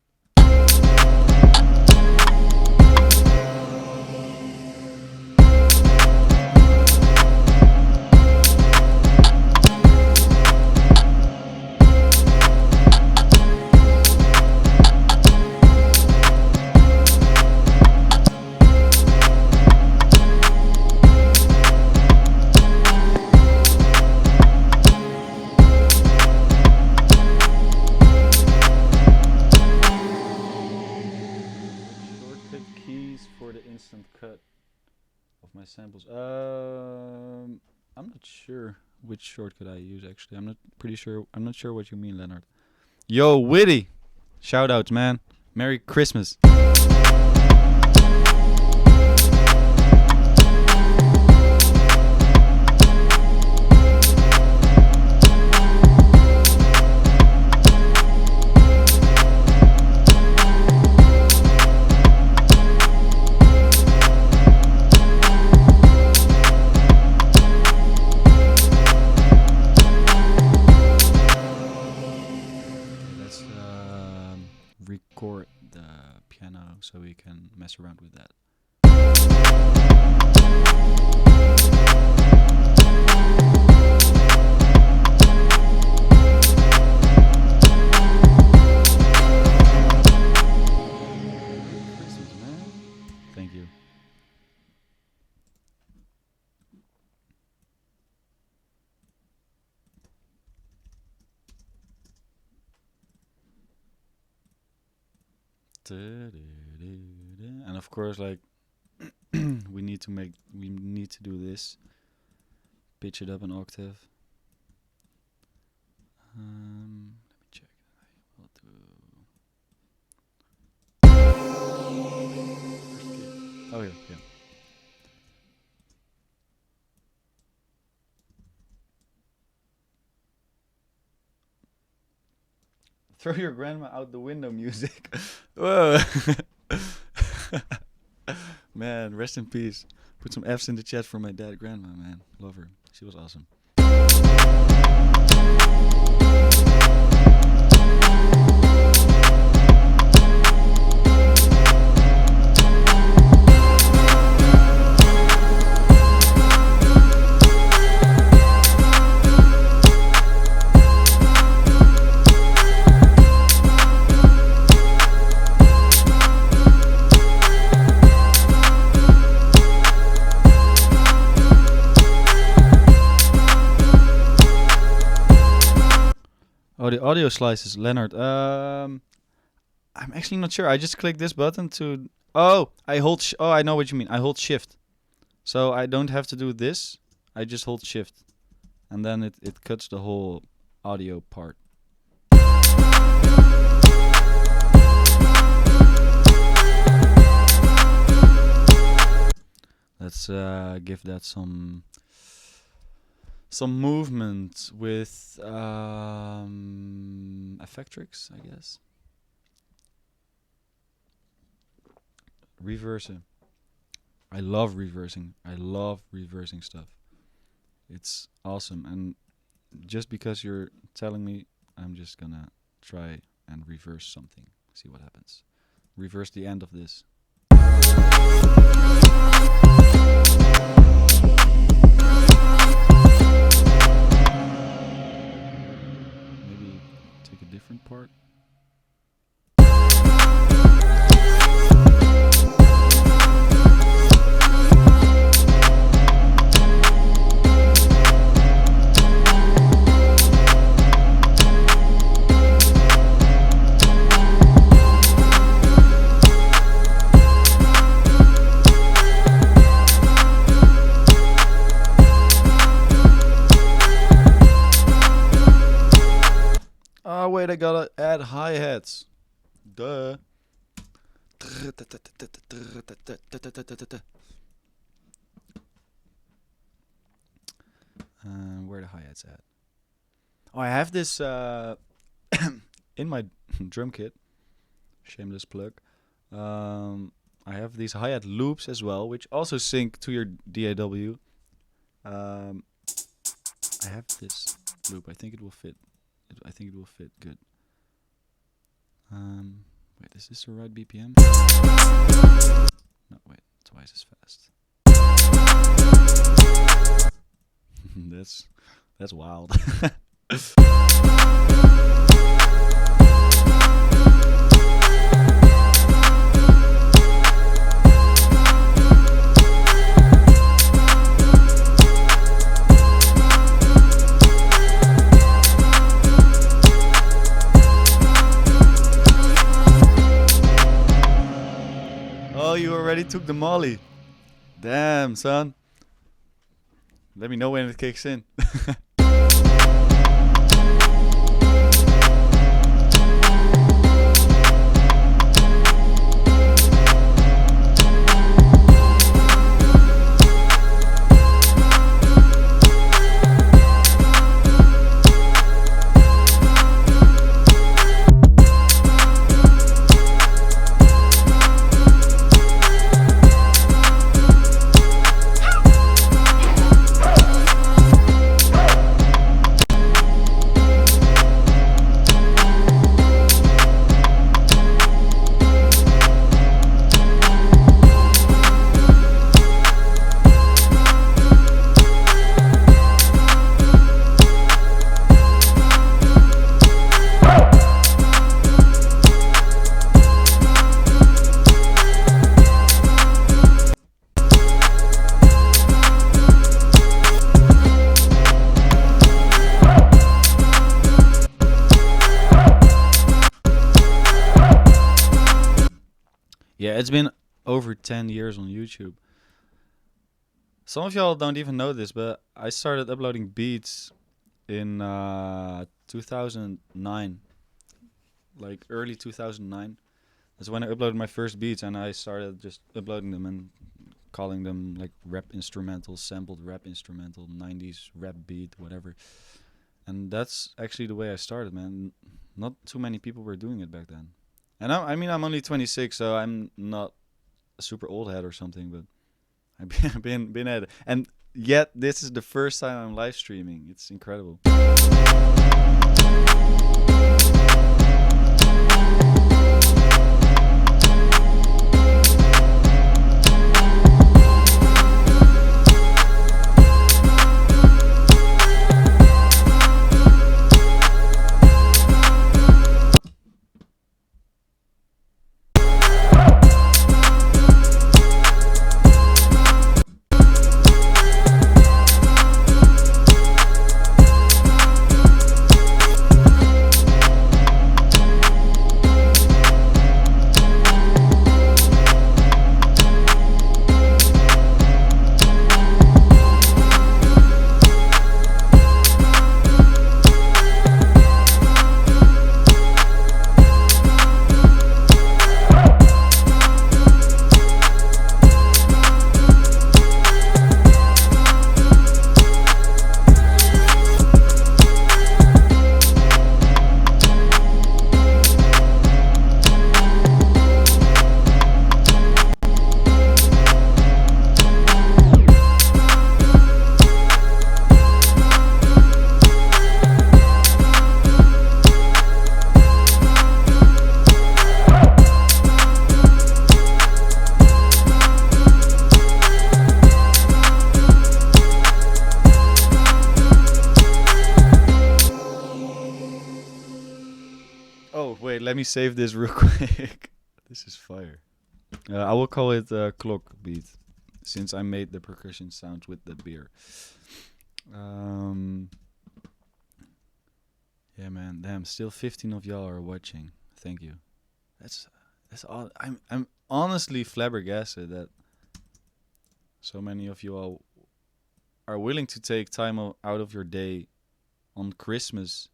instant cut of my samples. I'm not sure which shortcut I use actually. I'm not pretty sure. I'm not sure what you mean, Leonard. Yo, Witty, shout outs, man. Merry Christmas. Let's record the piano so we can mess around with that. Christmas, man. Thank you. And of course, like we need to do this. Pitch it up an octave. Let me check. We'll do. Oh yeah, yeah. Throw your grandma out the window music. Whoa. Man, rest in peace. Put some F's in the chat for my dad, grandma, man. Love her. She was awesome. Oh, the audio slices, Leonard. I'm actually not sure. I just click this button to. Oh, I hold. Oh, I know what you mean. I hold Shift, so I don't have to do this. I just hold Shift, and then it cuts the whole audio part. Let's give that some movement with Effectrix, I guess. Reversing. I love reversing. I love reversing stuff. It's awesome. And just because you're telling me, I'm just gonna try and reverse something. See what happens. Reverse the end of this. Maybe take a different part. Oh wait, I gotta add hi-hats. Duh. Where the hi-hats at? Oh, I have this in my drum kit. Shameless plug. I have these hi-hat loops as well, which also sync to your DAW. I have this loop. I think it will fit. I think it will fit good. Wait, is this the right BPM? No, wait, twice as fast. That's wild. you already took the molly. Damn, son. Let me know when it kicks in. Yeah, it's been over 10 years on YouTube. Some of y'all don't even know this, but I started uploading beats in 2009, like early 2009. That's when I uploaded my first beats, and I started just uploading them and calling them like rap instrumental, sampled rap instrumental, 90s rap beat, whatever. And that's actually the way I started, man. Not too many people were doing it back then. And I mean, I'm only 26, so I'm not a super old head or something, but I've been at it. And yet, this is the first time I'm live streaming. It's incredible. Oh, wait, let me save this real quick. This is fire. I will call it clock beat, since I made the percussion sounds with the beer. Yeah, man. Damn, still 15 of y'all are watching. Thank you. That's all. I'm honestly flabbergasted that so many of you all are willing to take time out of your day on Christmas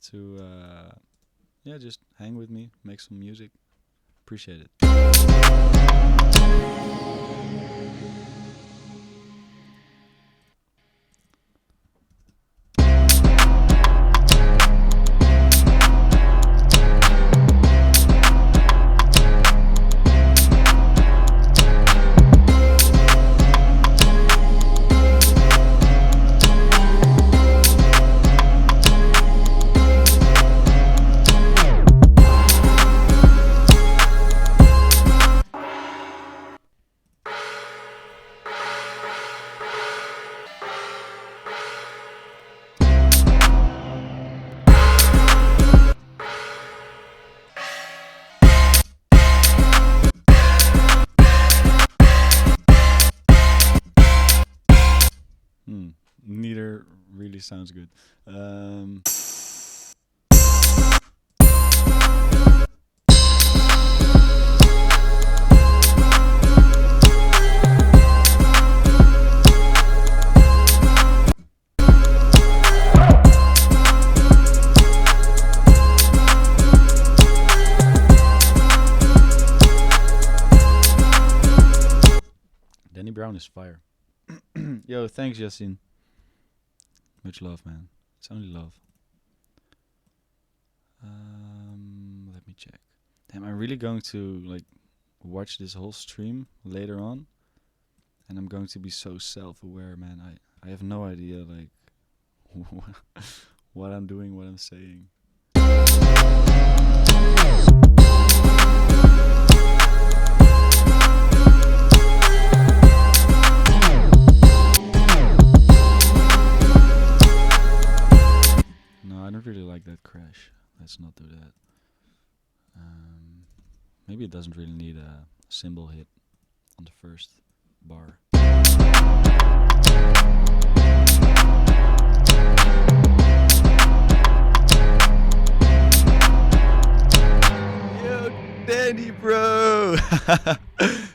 to yeah, just hang with me, make some music. Appreciate it. Neither really sounds good. Danny Brown is fire. Yo, thanks, Yassine. Much love, man. It's only love. Let me check. Damn, I'm really going to like watch this whole stream later on, and I'm going to be so self-aware, man. I have no idea like what I'm doing, what I'm saying. No, I don't really like that crash. Let's not do that. Maybe it doesn't really need a cymbal hit on the first bar. Yo, Danny, bro!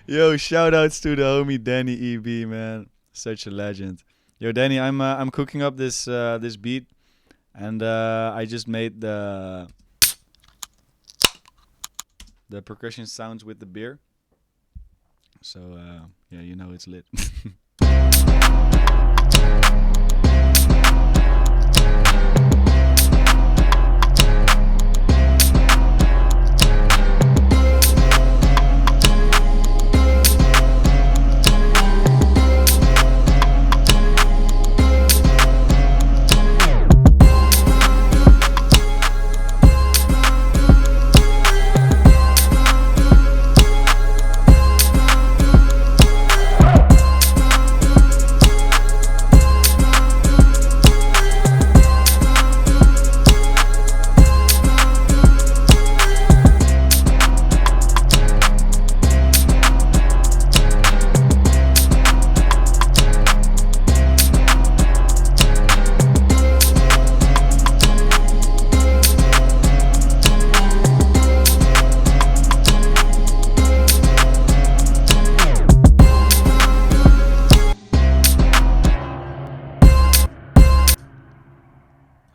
Yo, shout outs to the homie Danny EB, man. Such a legend. Yo, Danny, I'm cooking up this this beat, and I just made the percussion sounds with the beer. So yeah, you know it's lit.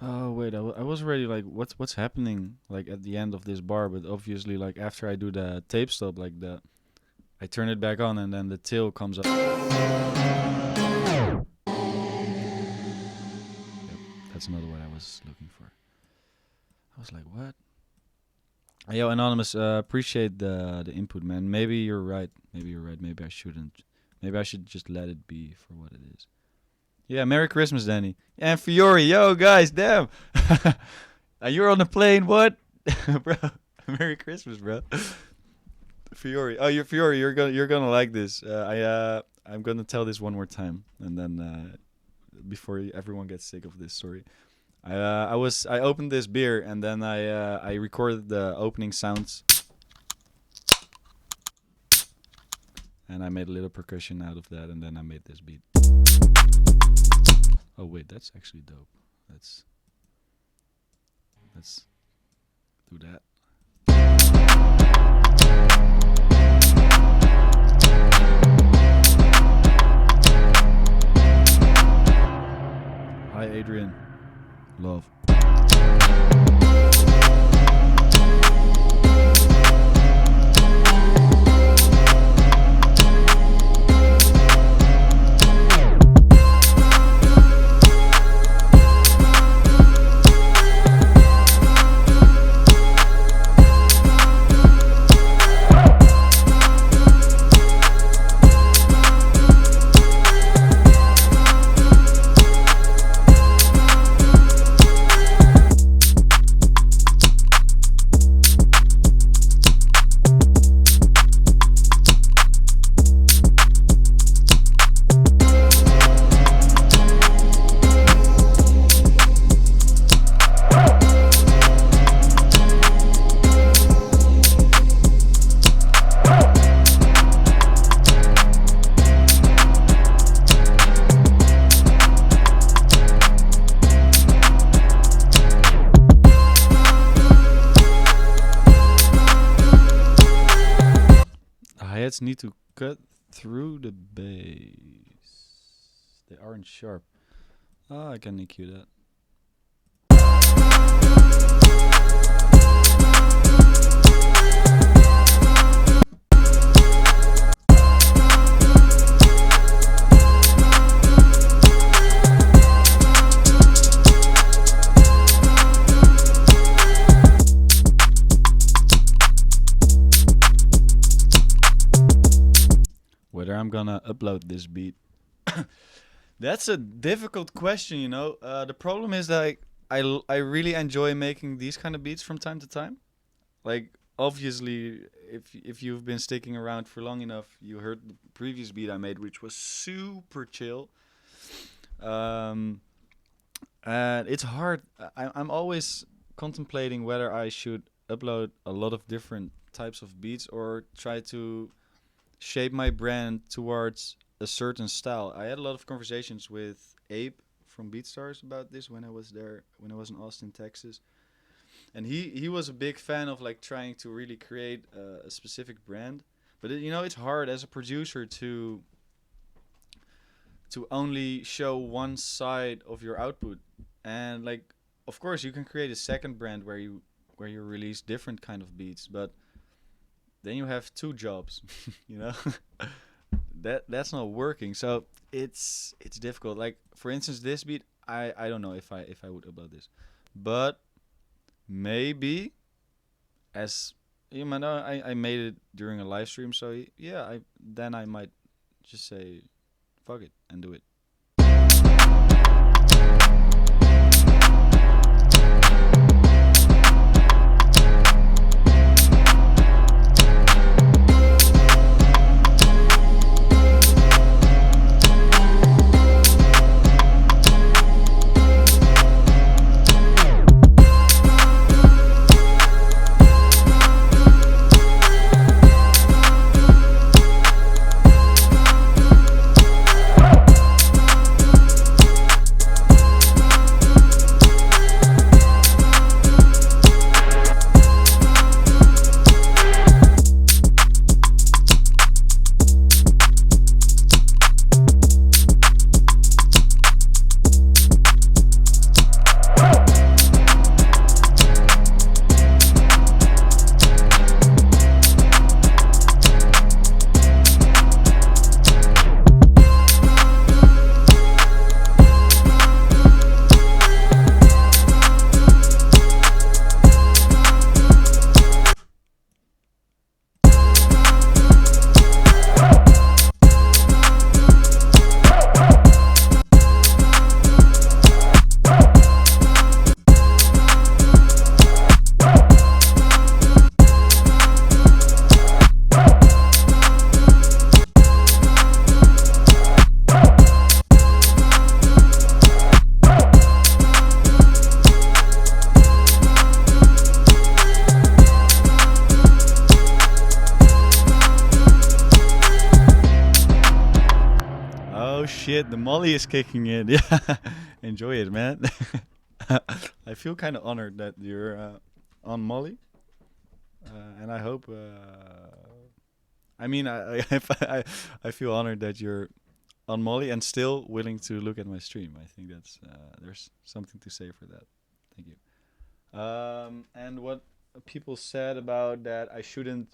Oh wait, I was already like, what's happening like at the end of this bar? But obviously, like after I do the tape stop, like I turn it back on, and then the tail comes up. Yep, that's not what I was looking for. I was like, what? Yo, Anonymous, appreciate the input, man. Maybe you're right. Maybe you're right. Maybe I shouldn't. Maybe I should just let it be for what it is. Yeah, Merry Christmas, Danny. And Fiore, yo, guys, damn. You're on the plane, what? Bro, Merry Christmas, bro. Fiore. Oh, you're Fiore, you're gonna like this. I'm gonna tell this one more time, and then before everyone gets sick of this story. I opened this beer, and then I recorded the opening sounds. And I made a little percussion out of that, and then I made this beat. Oh wait, that's actually dope. Let's do that. Hi Adrian. Love. Hi-hats need to cut through the bass. They aren't sharp. I can EQ that. whether I'm gonna upload this beat. That's a difficult question, you know. The problem is that I really enjoy making these kind of beats from time to time. Like obviously, if you've been sticking around for long enough, you heard the previous beat I made, which was super chill. Um, and it's hard. I'm always contemplating whether I should upload a lot of different types of beats or try to shape my brand towards a certain style. I had a lot of conversations with Abe from BeatStars about this when I was there, when I was in Austin, Texas, and he was a big fan of like trying to really create a specific brand. But you know, it's hard as a producer to only show one side of your output, and like, of course, you can create a second brand where you release different kind of beats, but then you have two jobs, you know. That's not working. So it's difficult. Like for instance, this beat, I don't know if I would upload this, but maybe as you might know, I made it during a live stream. So yeah, I might just say fuck it and do it. Oh shit, the Molly is kicking in. Yeah, enjoy it, man. I feel kind of honored that you're on Molly, and I hope. I mean, I feel honored that you're on Molly and still willing to look at my stream. I think that's there's something to say for that. Thank you. And what people said about that, I shouldn't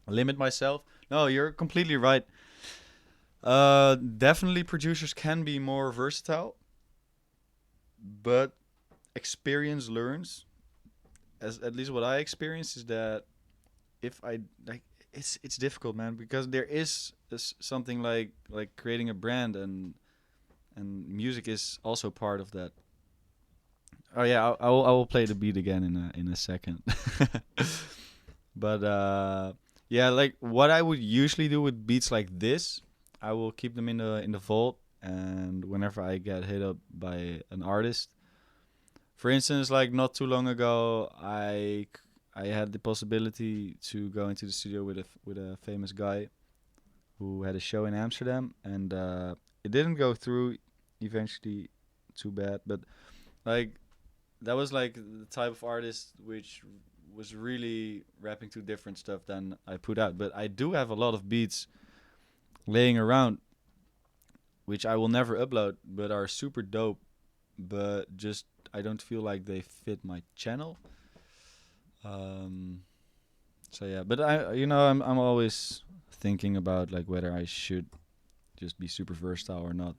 limit myself. No, you're completely right. Definitely producers can be more versatile, but experience learns. As at least what I experience is that if I like, it's difficult, man, because there is something like creating a brand, and music is also part of that. Oh yeah, I will play the beat again in a second. But yeah, like what I would usually do with beats like this, I will keep them in the vault, and whenever I get hit up by an artist, for instance, like not too long ago, I had the possibility to go into the studio with a famous guy who had a show in Amsterdam, and it didn't go through eventually, too bad. But like that was like the type of artist which was really rapping to different stuff than I put out. But I do have a lot of beats laying around, which I will never upload, but are super dope. But just I don't feel like they fit my channel. Um, so yeah, but I'm always thinking about like whether I should just be super versatile or not.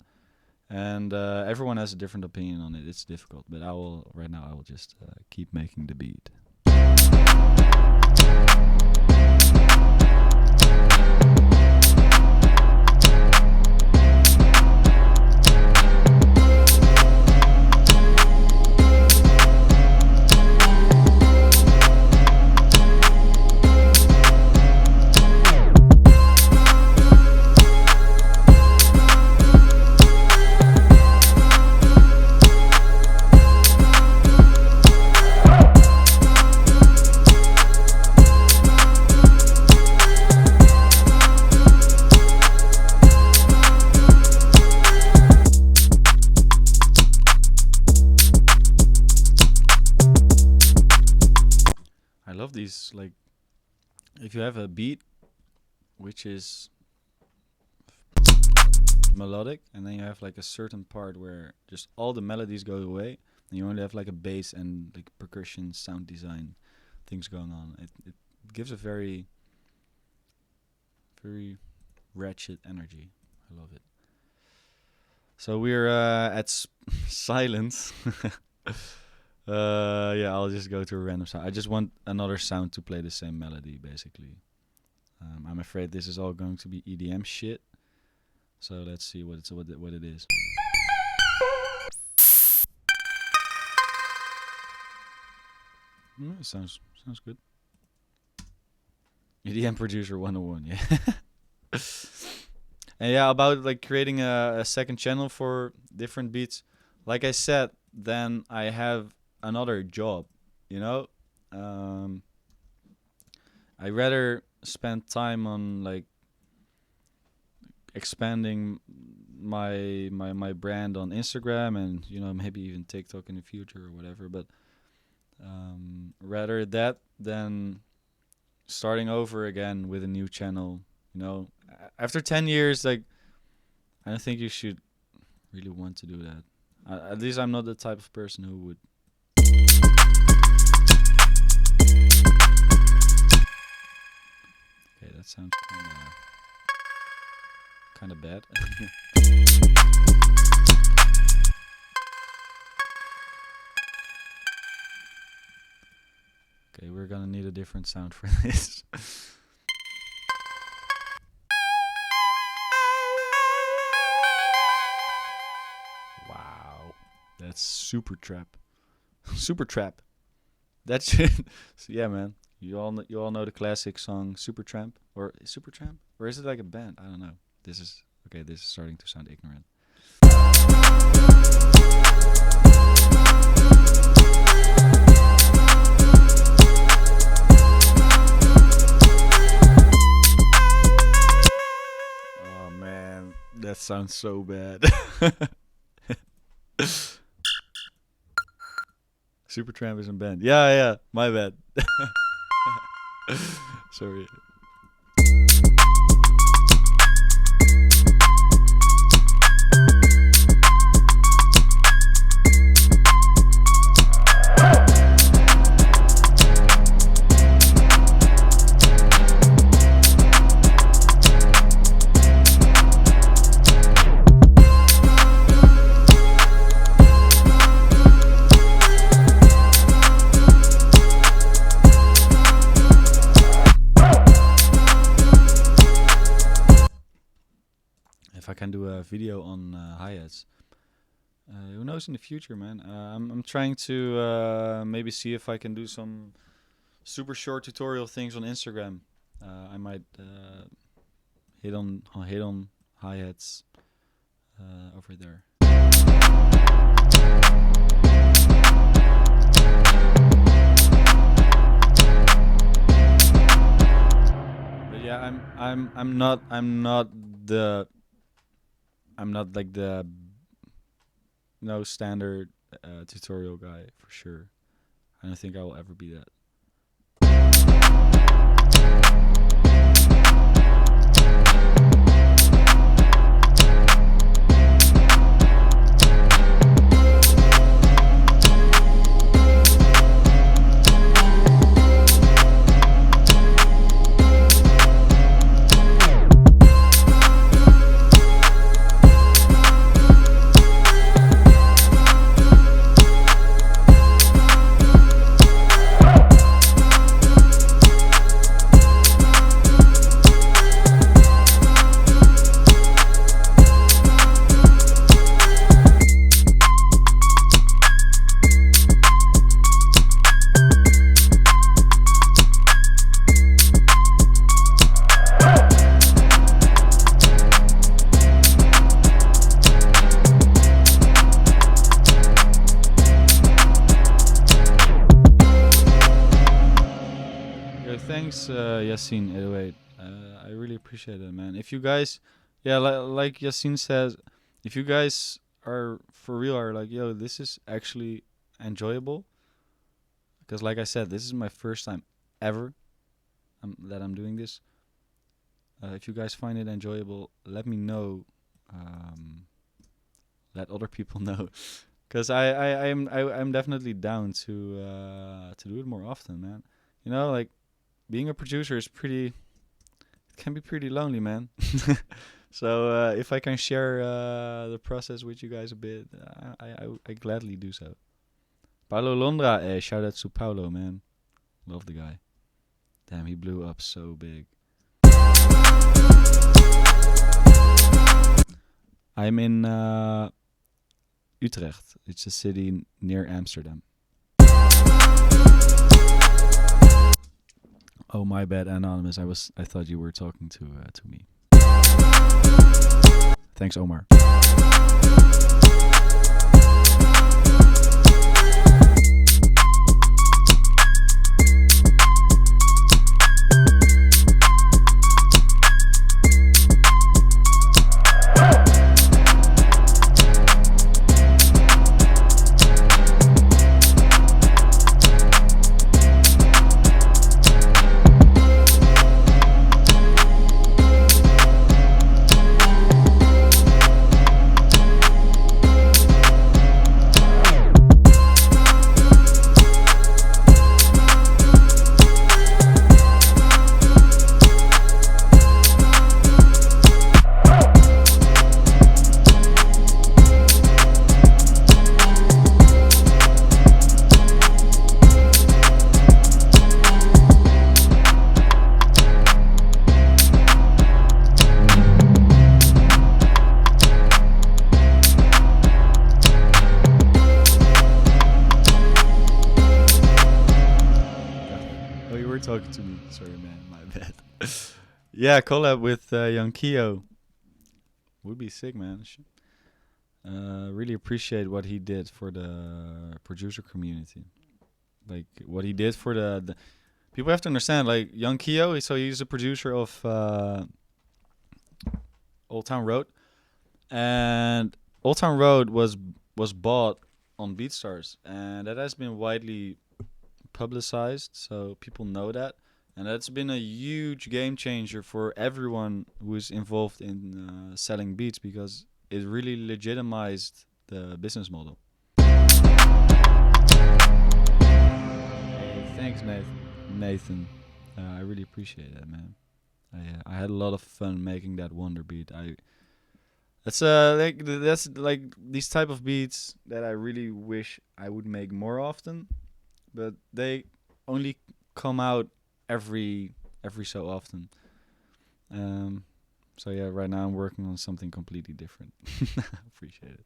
And everyone has a different opinion on it. It's difficult, but I will just keep making the beat. like if you have a beat which is melodic, and then you have like a certain part where just all the melodies go away, and you only have like a bass and like percussion, sound design things going on. It gives a very very ratchet energy. I love it. So we're at silence. Yeah, I'll just go to a random sound. I just want another sound to play the same melody, basically. I'm afraid this is all going to be EDM shit. So let's see what it is. Sounds good. EDM producer 101, yeah. And yeah, about like creating a second channel for different beats. Like I said, then I have another job, you know. I rather spend time on like expanding my brand on Instagram, and maybe even TikTok in the future or whatever. But rather that than starting over again with a new channel. After 10 years, like, I don't think you should really want to do that. At least I'm not the type of person who would. Okay, that sounds kind of bad. Okay, we're gonna need a different sound for this. Wow, that's super trap. Super trap. That shit. So yeah, man. You all know the classic song Supertramp, or Supertramp, or is it like a band? I don't know. This is starting to sound ignorant. Oh man, that sounds so bad. Supertramp is a band. Yeah, my bad. Sorry. If I can do a video on hi-hats, who knows in the future, man. I'm trying to maybe see if I can do some super short tutorial things on Instagram. I might hit on hi-hats over there. But yeah, I'm not like the standard tutorial guy for sure. I don't think I will ever be that. Thanks, Yassine. Anyway, I really appreciate it, man. If you guys, yeah, like Yassine says, if you guys are for real, are like, yo, this is actually enjoyable, because like I said, this is my first time ever I'm doing this. If you guys find it enjoyable, let me know. Let other people know, because I'm definitely down to do it more often, man. You know, like being a producer is pretty. It can be pretty lonely, man. So if I can share the process with you guys a bit, I gladly do so. Paulo Londra, shout out to Paulo, man. Love the guy. Damn, he blew up so big. I'm in Utrecht. It's a city near Amsterdam. Oh, my bad, anonymous. I thought you were talking to me. Thanks, Omar. Oh, you were talking to me. Sorry, man. My bad. Yeah, collab with Young Keo. Would be sick, man. Really appreciate what he did for the producer community. Like what he did for the people have to understand. Like Young Keo, so he's a producer of Old Town Road, and Old Town Road was bought on BeatStars, and that has been widely publicized, so people know that, and that's been a huge game changer for everyone who is involved in selling beats, because it really legitimized the business model. Hey, thanks, Nathan. I really appreciate that, man. I had a lot of fun making that Wonder beat. That's like these type of beats that I really wish I would make more often, but they only come out every so often. So yeah, right now I'm working on something completely different. Appreciate it.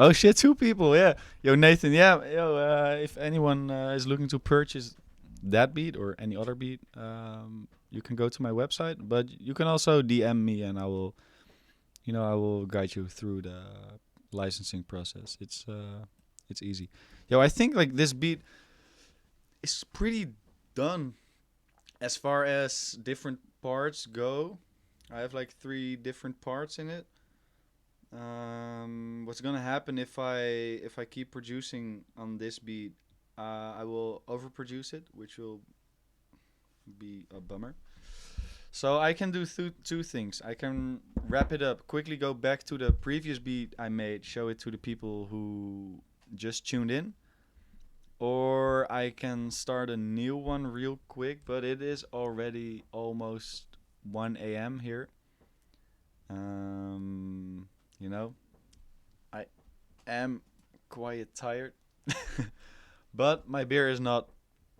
Oh shit, 2 people, yeah. Yo, Nathan, yeah, yo, if anyone is looking to purchase that beat or any other beat, you can go to my website, but you can also DM me and I will guide you through the licensing process. It's easy. Yo, I think like this beat is pretty done as far as different parts go. I have like 3 different parts in it. What's gonna happen if I keep producing on this beat? I will overproduce it, which will be a bummer. So I can do 2 things. I can wrap it up, quickly go back to the previous beat I made, show it to the people who just tuned in, or I can start a new one real quick. But it is already almost 1 a.m. here. You know, I am quite tired, but my beer is not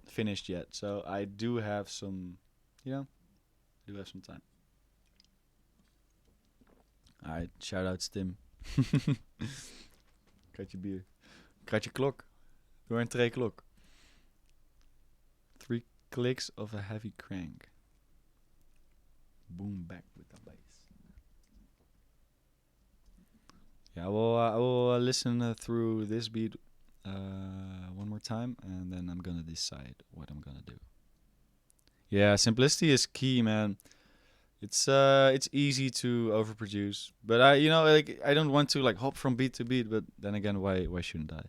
finished yet, so I do have some, time. All right, shout out Stim. Kratje bier, kratje klok. Door en 3 klok. 3 clicks of a heavy crank. Boom back with the bass. Yeah, I will listen through this beat one more time, and then I'm gonna decide what I'm gonna do. Yeah, simplicity is key, man. It's easy to overproduce, but I don't want to like hop from beat to beat. But then again, why shouldn't I?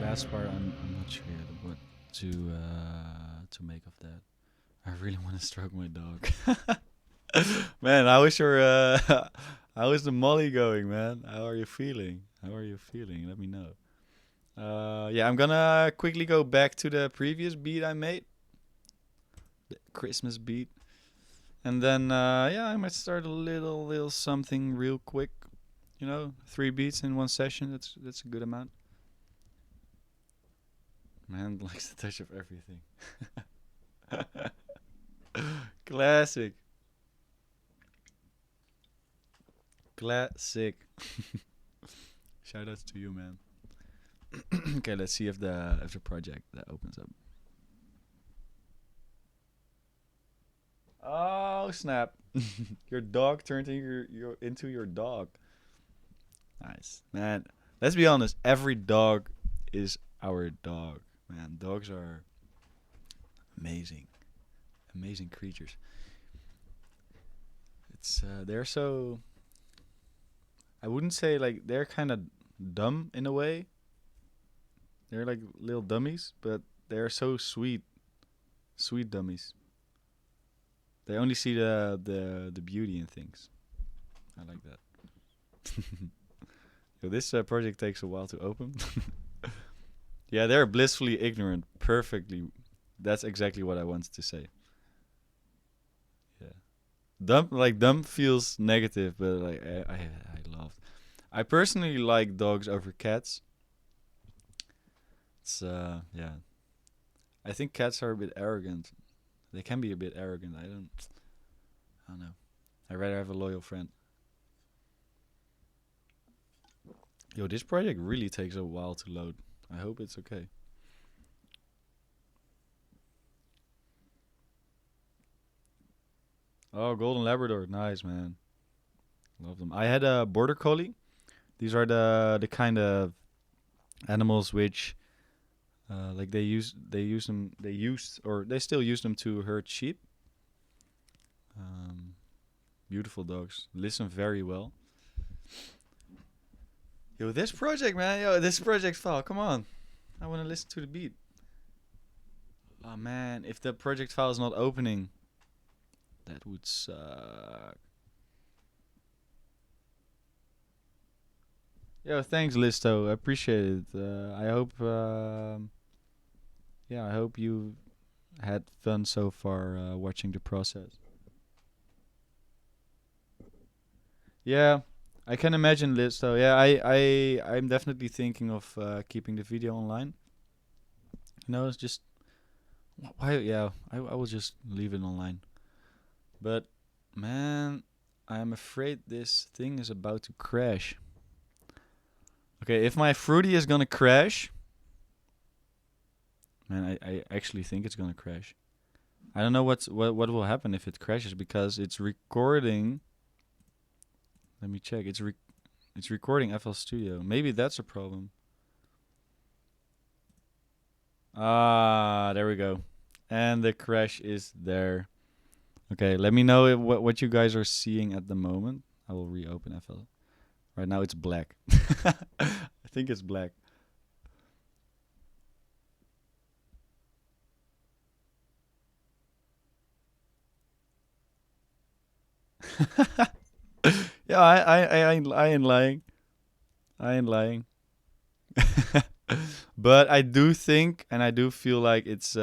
Last part, I'm not sure yet what to make of that. I really want to stroke my dog. Man, how is your how is the molly going, man? How are you feeling? How are you feeling? Let me know. Yeah, I'm gonna quickly go back to the previous beat I made, the Christmas beat, and then yeah, I might start a little something real quick. 3 beats in one session. That's a good amount. Man likes the touch of everything. Classic. Classic. Shoutouts to you, man. Okay, let's see if the project that opens up. Oh snap! Your dog turned into your dog. Nice, man. Let's be honest. Every dog is our dog. Man, dogs are amazing creatures. They're so, I wouldn't say like they're kind of dumb in a way. They're like little dummies, but they're so sweet dummies. They only see the beauty in things. I like that. So this project takes a while to open. Yeah, they're blissfully ignorant. Perfectly. That's exactly what I wanted to say. Yeah. Dumb feels negative, but like I love. I personally like dogs over cats. It's yeah. I think cats are a bit arrogant. They can be a bit arrogant. I don't know. I'd rather have a loyal friend. Yo, this project really takes a while to load. I hope it's okay. Oh, Golden Labrador. Nice, man. Love them. I had a Border Collie. These are the kind of animals which like they still use them to herd sheep. Beautiful dogs. Listen very well. Yo, this project, man. Yo, this project file. Come on. I want to listen to the beat. Oh, man. If the project file is not opening, that would suck. Yo, thanks, Listo. I appreciate it. I hope, I hope you had fun so far watching the process. Yeah, I can imagine, Listo. Yeah, I'm definitely thinking of keeping the video online. It's just why? Yeah, I will just leave it online. But man, I am afraid this thing is about to crash. Okay, if my fruity is gonna crash, man, I actually think it's gonna crash. I don't know what will happen if it crashes because it's recording. Let me check. It's recording FL Studio. Maybe that's a problem. Ah, there we go. And the crash is there. Okay, let me know what you guys are seeing at the moment. I will reopen FL. Right now it's black. I think it's black. Yeah, I ain't lying. I ain't lying. But I do think and I do feel like it's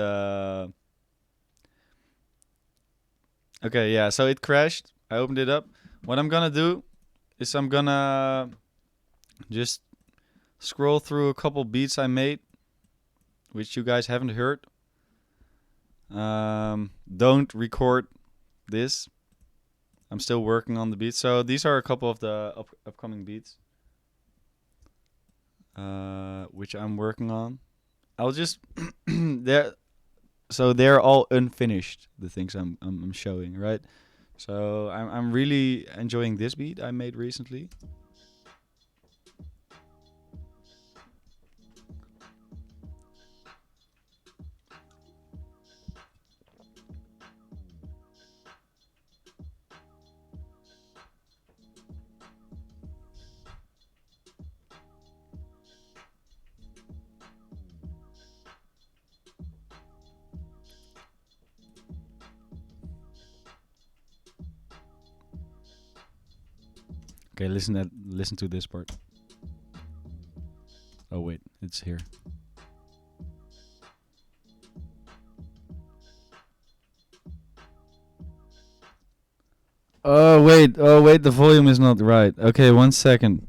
okay, yeah, so it crashed. I opened it up. What I'm gonna do is I'm gonna just scroll through a couple beats I made, which you guys haven't heard. Don't record this. I'm still working on the beats. So these are a couple of the upcoming beats, which I'm working on. I'll just there. So they're all unfinished. The things I'm showing, right? So I'm really enjoying this beat I made recently. Okay, listen to this part. Oh wait, it's here. Oh wait, the volume is not right. Okay, 1 second.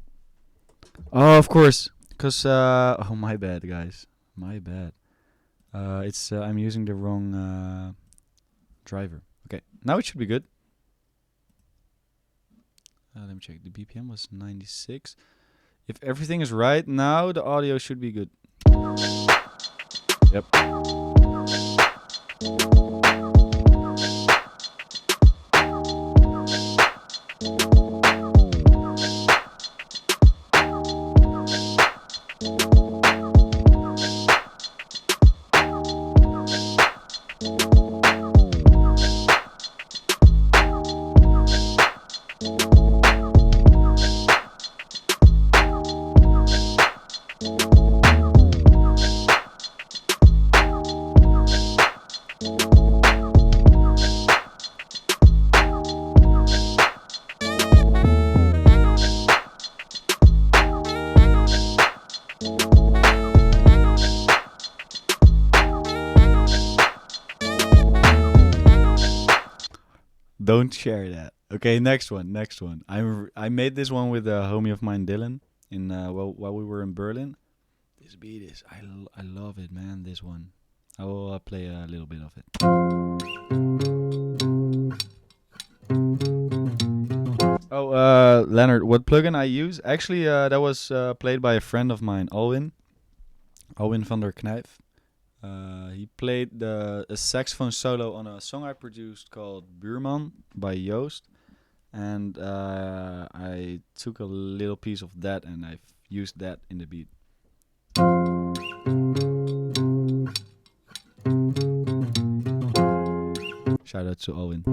Oh, of course, cause oh my bad, guys, my bad. It's I'm using the wrong driver. Okay, now it should be good. Let me check. The BPM was 96. If everything is right now, the audio should be good. Yep. Don't share that. Okay, next one. I made this one with a homie of mine, Dylan, in while we were in Berlin. This beat is I love it, man. This one. I will play a little bit of it. Oh, Leonard, what plugin I use? Actually, that was played by a friend of mine, Alwin van der Knijf. He played a saxophone solo on a song I produced called Buurman by Joost. And I took a little piece of that and I've used that in the beat. Shout out to Alwin.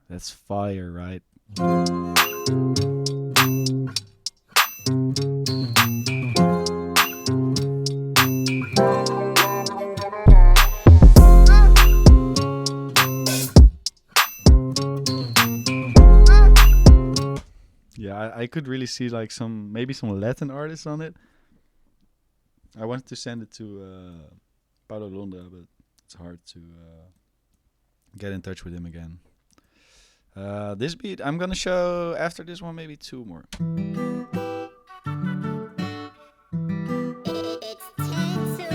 That's fire, right? I could really see like maybe some Latin artists on it. I wanted to send it to Paulo Londra, but it's hard to get in touch with him again. This beat I'm gonna show after this one, maybe two more. It's Tantu.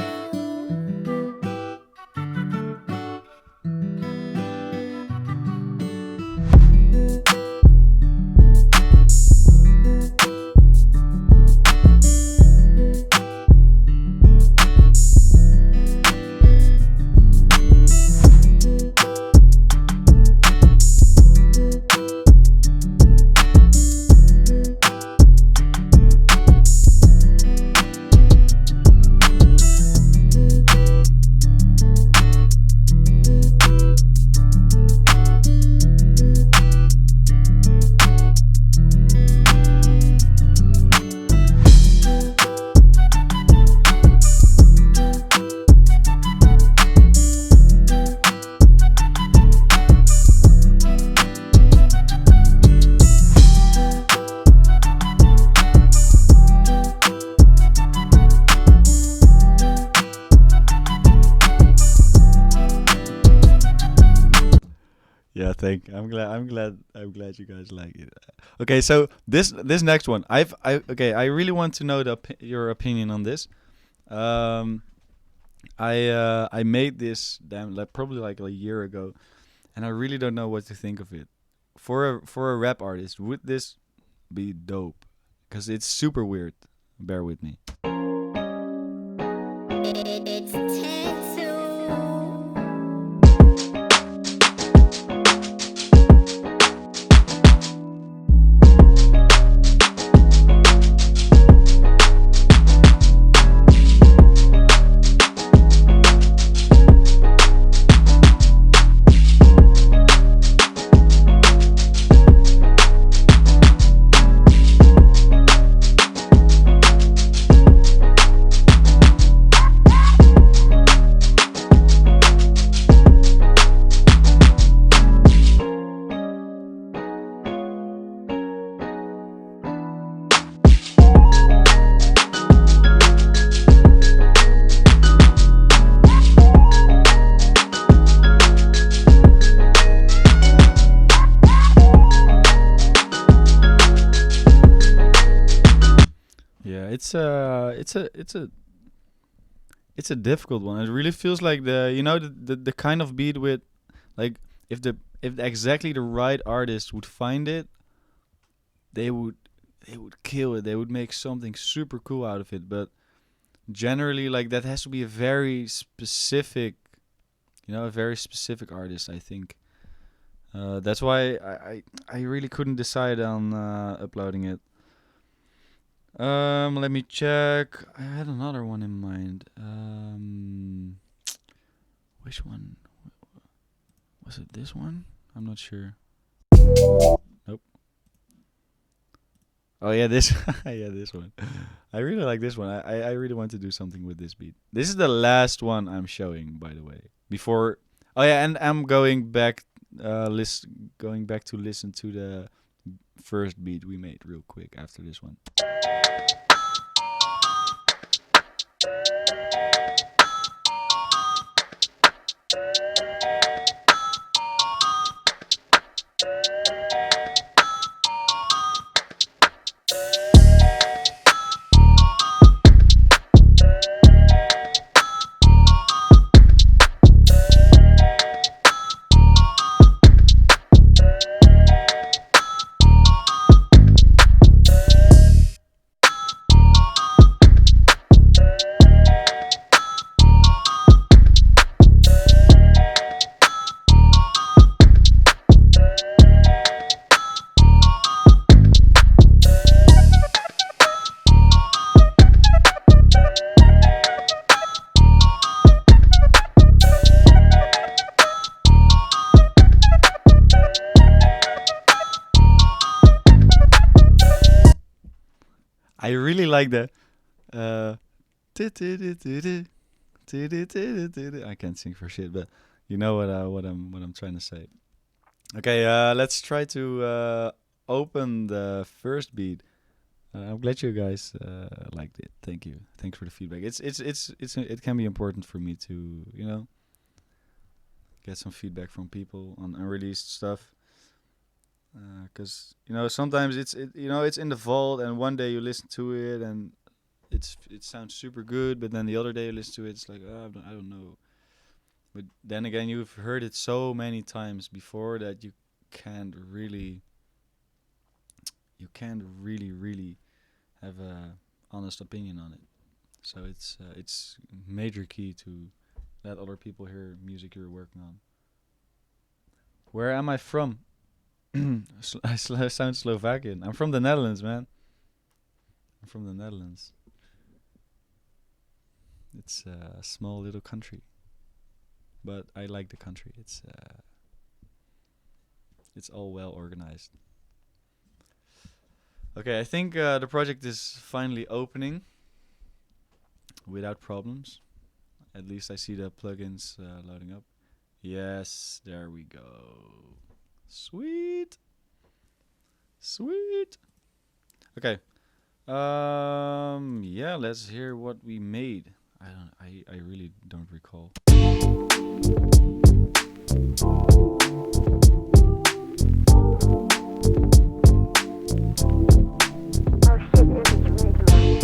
Yeah, I'm glad you guys like it. Okay, so this next one, I really want to know your opinion on this. Um, I made this probably like a year ago, and I really don't know what to think of it. For a rap artist, would this be dope? Because it's super weird. Bear with me. It's Tantu. Yeah, it's a difficult one. It really feels like the kind of beat with like if exactly the right artist would find it, they would they would kill it. They would make something super cool out of it. But generally, like that has to be a very specific, a very specific artist. I think that's why I really couldn't decide on uploading it. Let me check. I had another one in mind. Which one was it? This one? I'm not sure. Nope. Oh yeah, this. Yeah, this one. I really like this one. I really want to do something with this beat. This is the last one I'm showing, by the way. Before. Oh yeah, and I'm going back. Going back to listen to the first beat we made real quick after this one. I really like the. Uh, I can't sing for shit, but you know what I'm trying to say. Okay, let's try to open the first beat. I'm glad you guys liked it. Thank you. Thanks for the feedback. It can be important for me to get some feedback from people on unreleased stuff. Because sometimes it's in the vault, and one day you listen to it and it sounds super good, but then the other day you listen to it, it's like, oh, I don't know. But then again, you've heard it so many times before that can't really you can't really have a honest opinion on it. So it's major key to let other people hear music you're working on. Where am I from? I sound Slovakian. I'm from the Netherlands, man. I'm from the Netherlands. It's a small little country, but I like the country. It's all well organized. Okay, I think the project is finally opening without problems. At least I see the plugins loading up. Yes, there we go. Sweet. Okay. Yeah, let's hear what we made. I really don't recall. Oh shit, this is ridiculous. Oh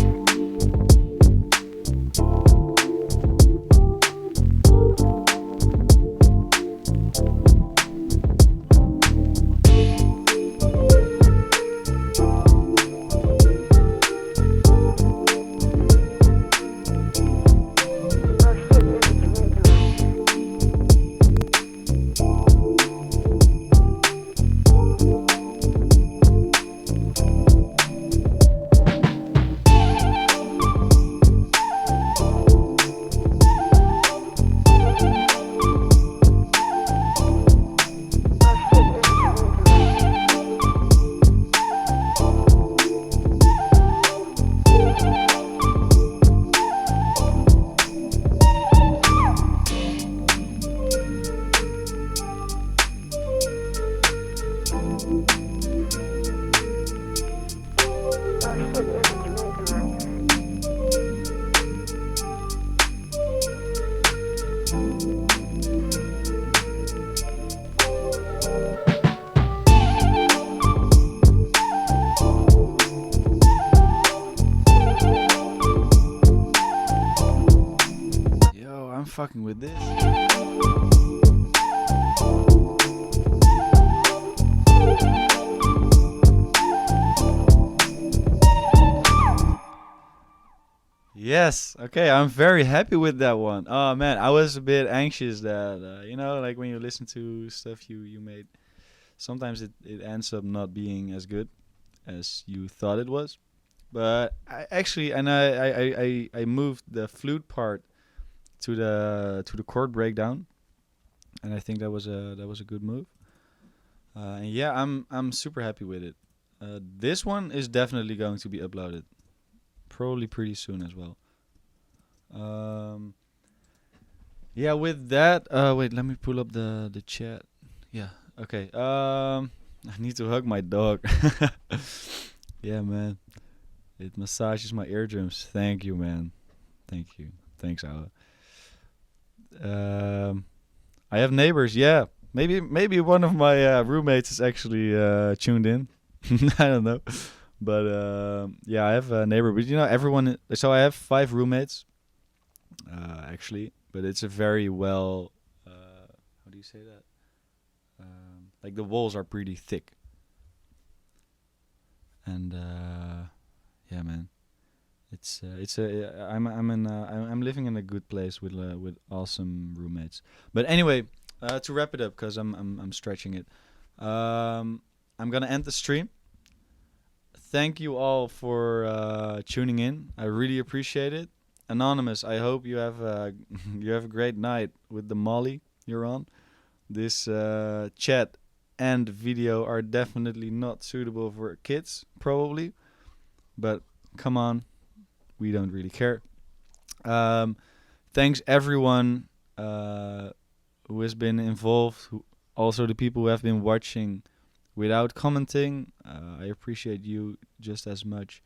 shit, this is ridiculous. Oh shit, this is ridiculous. Oh shit, this is ridiculous. Yo, I'm fucking with this. Yes. Okay, I'm very happy with that one. Oh man, I was a bit anxious that like when you listen to stuff you made, sometimes it ends up not being as good as you thought it was. But I actually, and I moved the flute part to the chord breakdown, and I think that was a good move. And yeah, I'm super happy with it. This one is definitely going to be uploaded, probably pretty soon as well. Um, yeah, with that, wait, let me pull up the chat. Yeah, okay. I need to hug my dog. Yeah, man. It massages my eardrums. Thank you, man. Thank you. Thanks, Awa. Um, I have neighbors. Yeah, maybe one of my roommates is actually tuned in. I don't know, but yeah, I have a neighbor. But everyone. So I have 5 roommates, actually. But it's a very well. How do you say that? Like the walls are pretty thick, and yeah, man. It's a I'm living in a good place with awesome roommates. But anyway, to wrap it up, because I'm stretching it. I'm gonna end the stream. Thank you all for tuning in. I really appreciate it. Anonymous, I hope you have a you have a great night with the Molly you're on. This chat and video are definitely not suitable for kids, probably. But come on, we don't really care. Um, Thanks everyone who has been involved. Also the people who have been watching without commenting. I appreciate you just as much.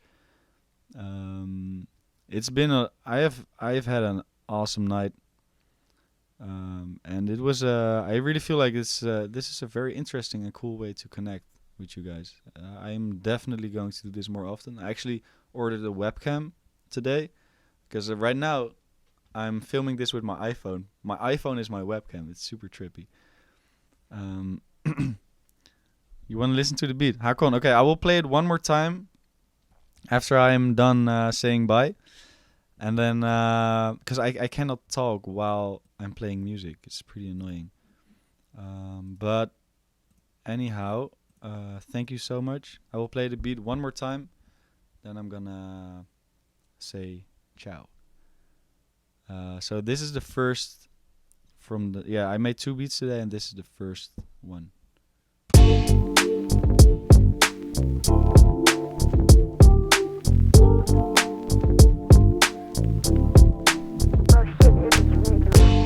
It's been I've had an awesome night. And it was I really feel like this is a very interesting and cool way to connect with you guys. I'm definitely going to do this more often. I actually ordered a webcam today because right now I'm filming this with my iPhone. My iPhone is my webcam. It's super trippy. You want to listen to the beat? Hakon, okay, I will play it one more time after I'm done saying bye. And then, because I cannot talk while I'm playing music. It's pretty annoying. But anyhow, thank you so much. I will play the beat one more time. Then I'm gonna say ciao. So this is the first from the... Yeah, I made 2 beats today, and this is the first one. Oh shit, this is ridiculous.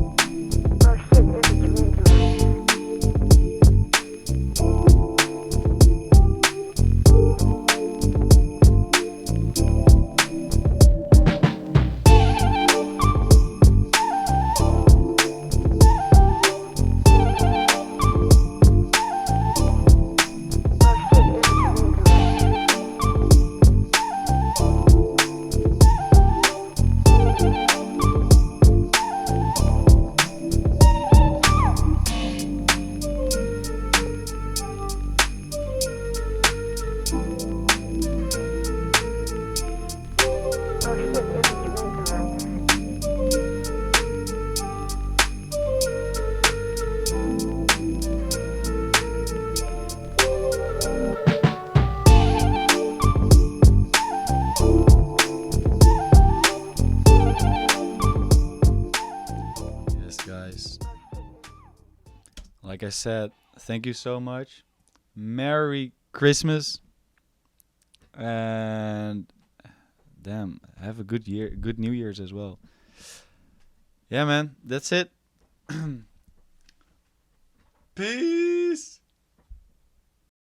Oh shit, this is ridiculous. Oh shit, this is ridiculous. Oh shit, this is ridiculous. Yes, guys. Like I said, thank you so much. Merry Christmas. And damn, have a good year, good New Year's as well. Yeah, man, that's it. Peace.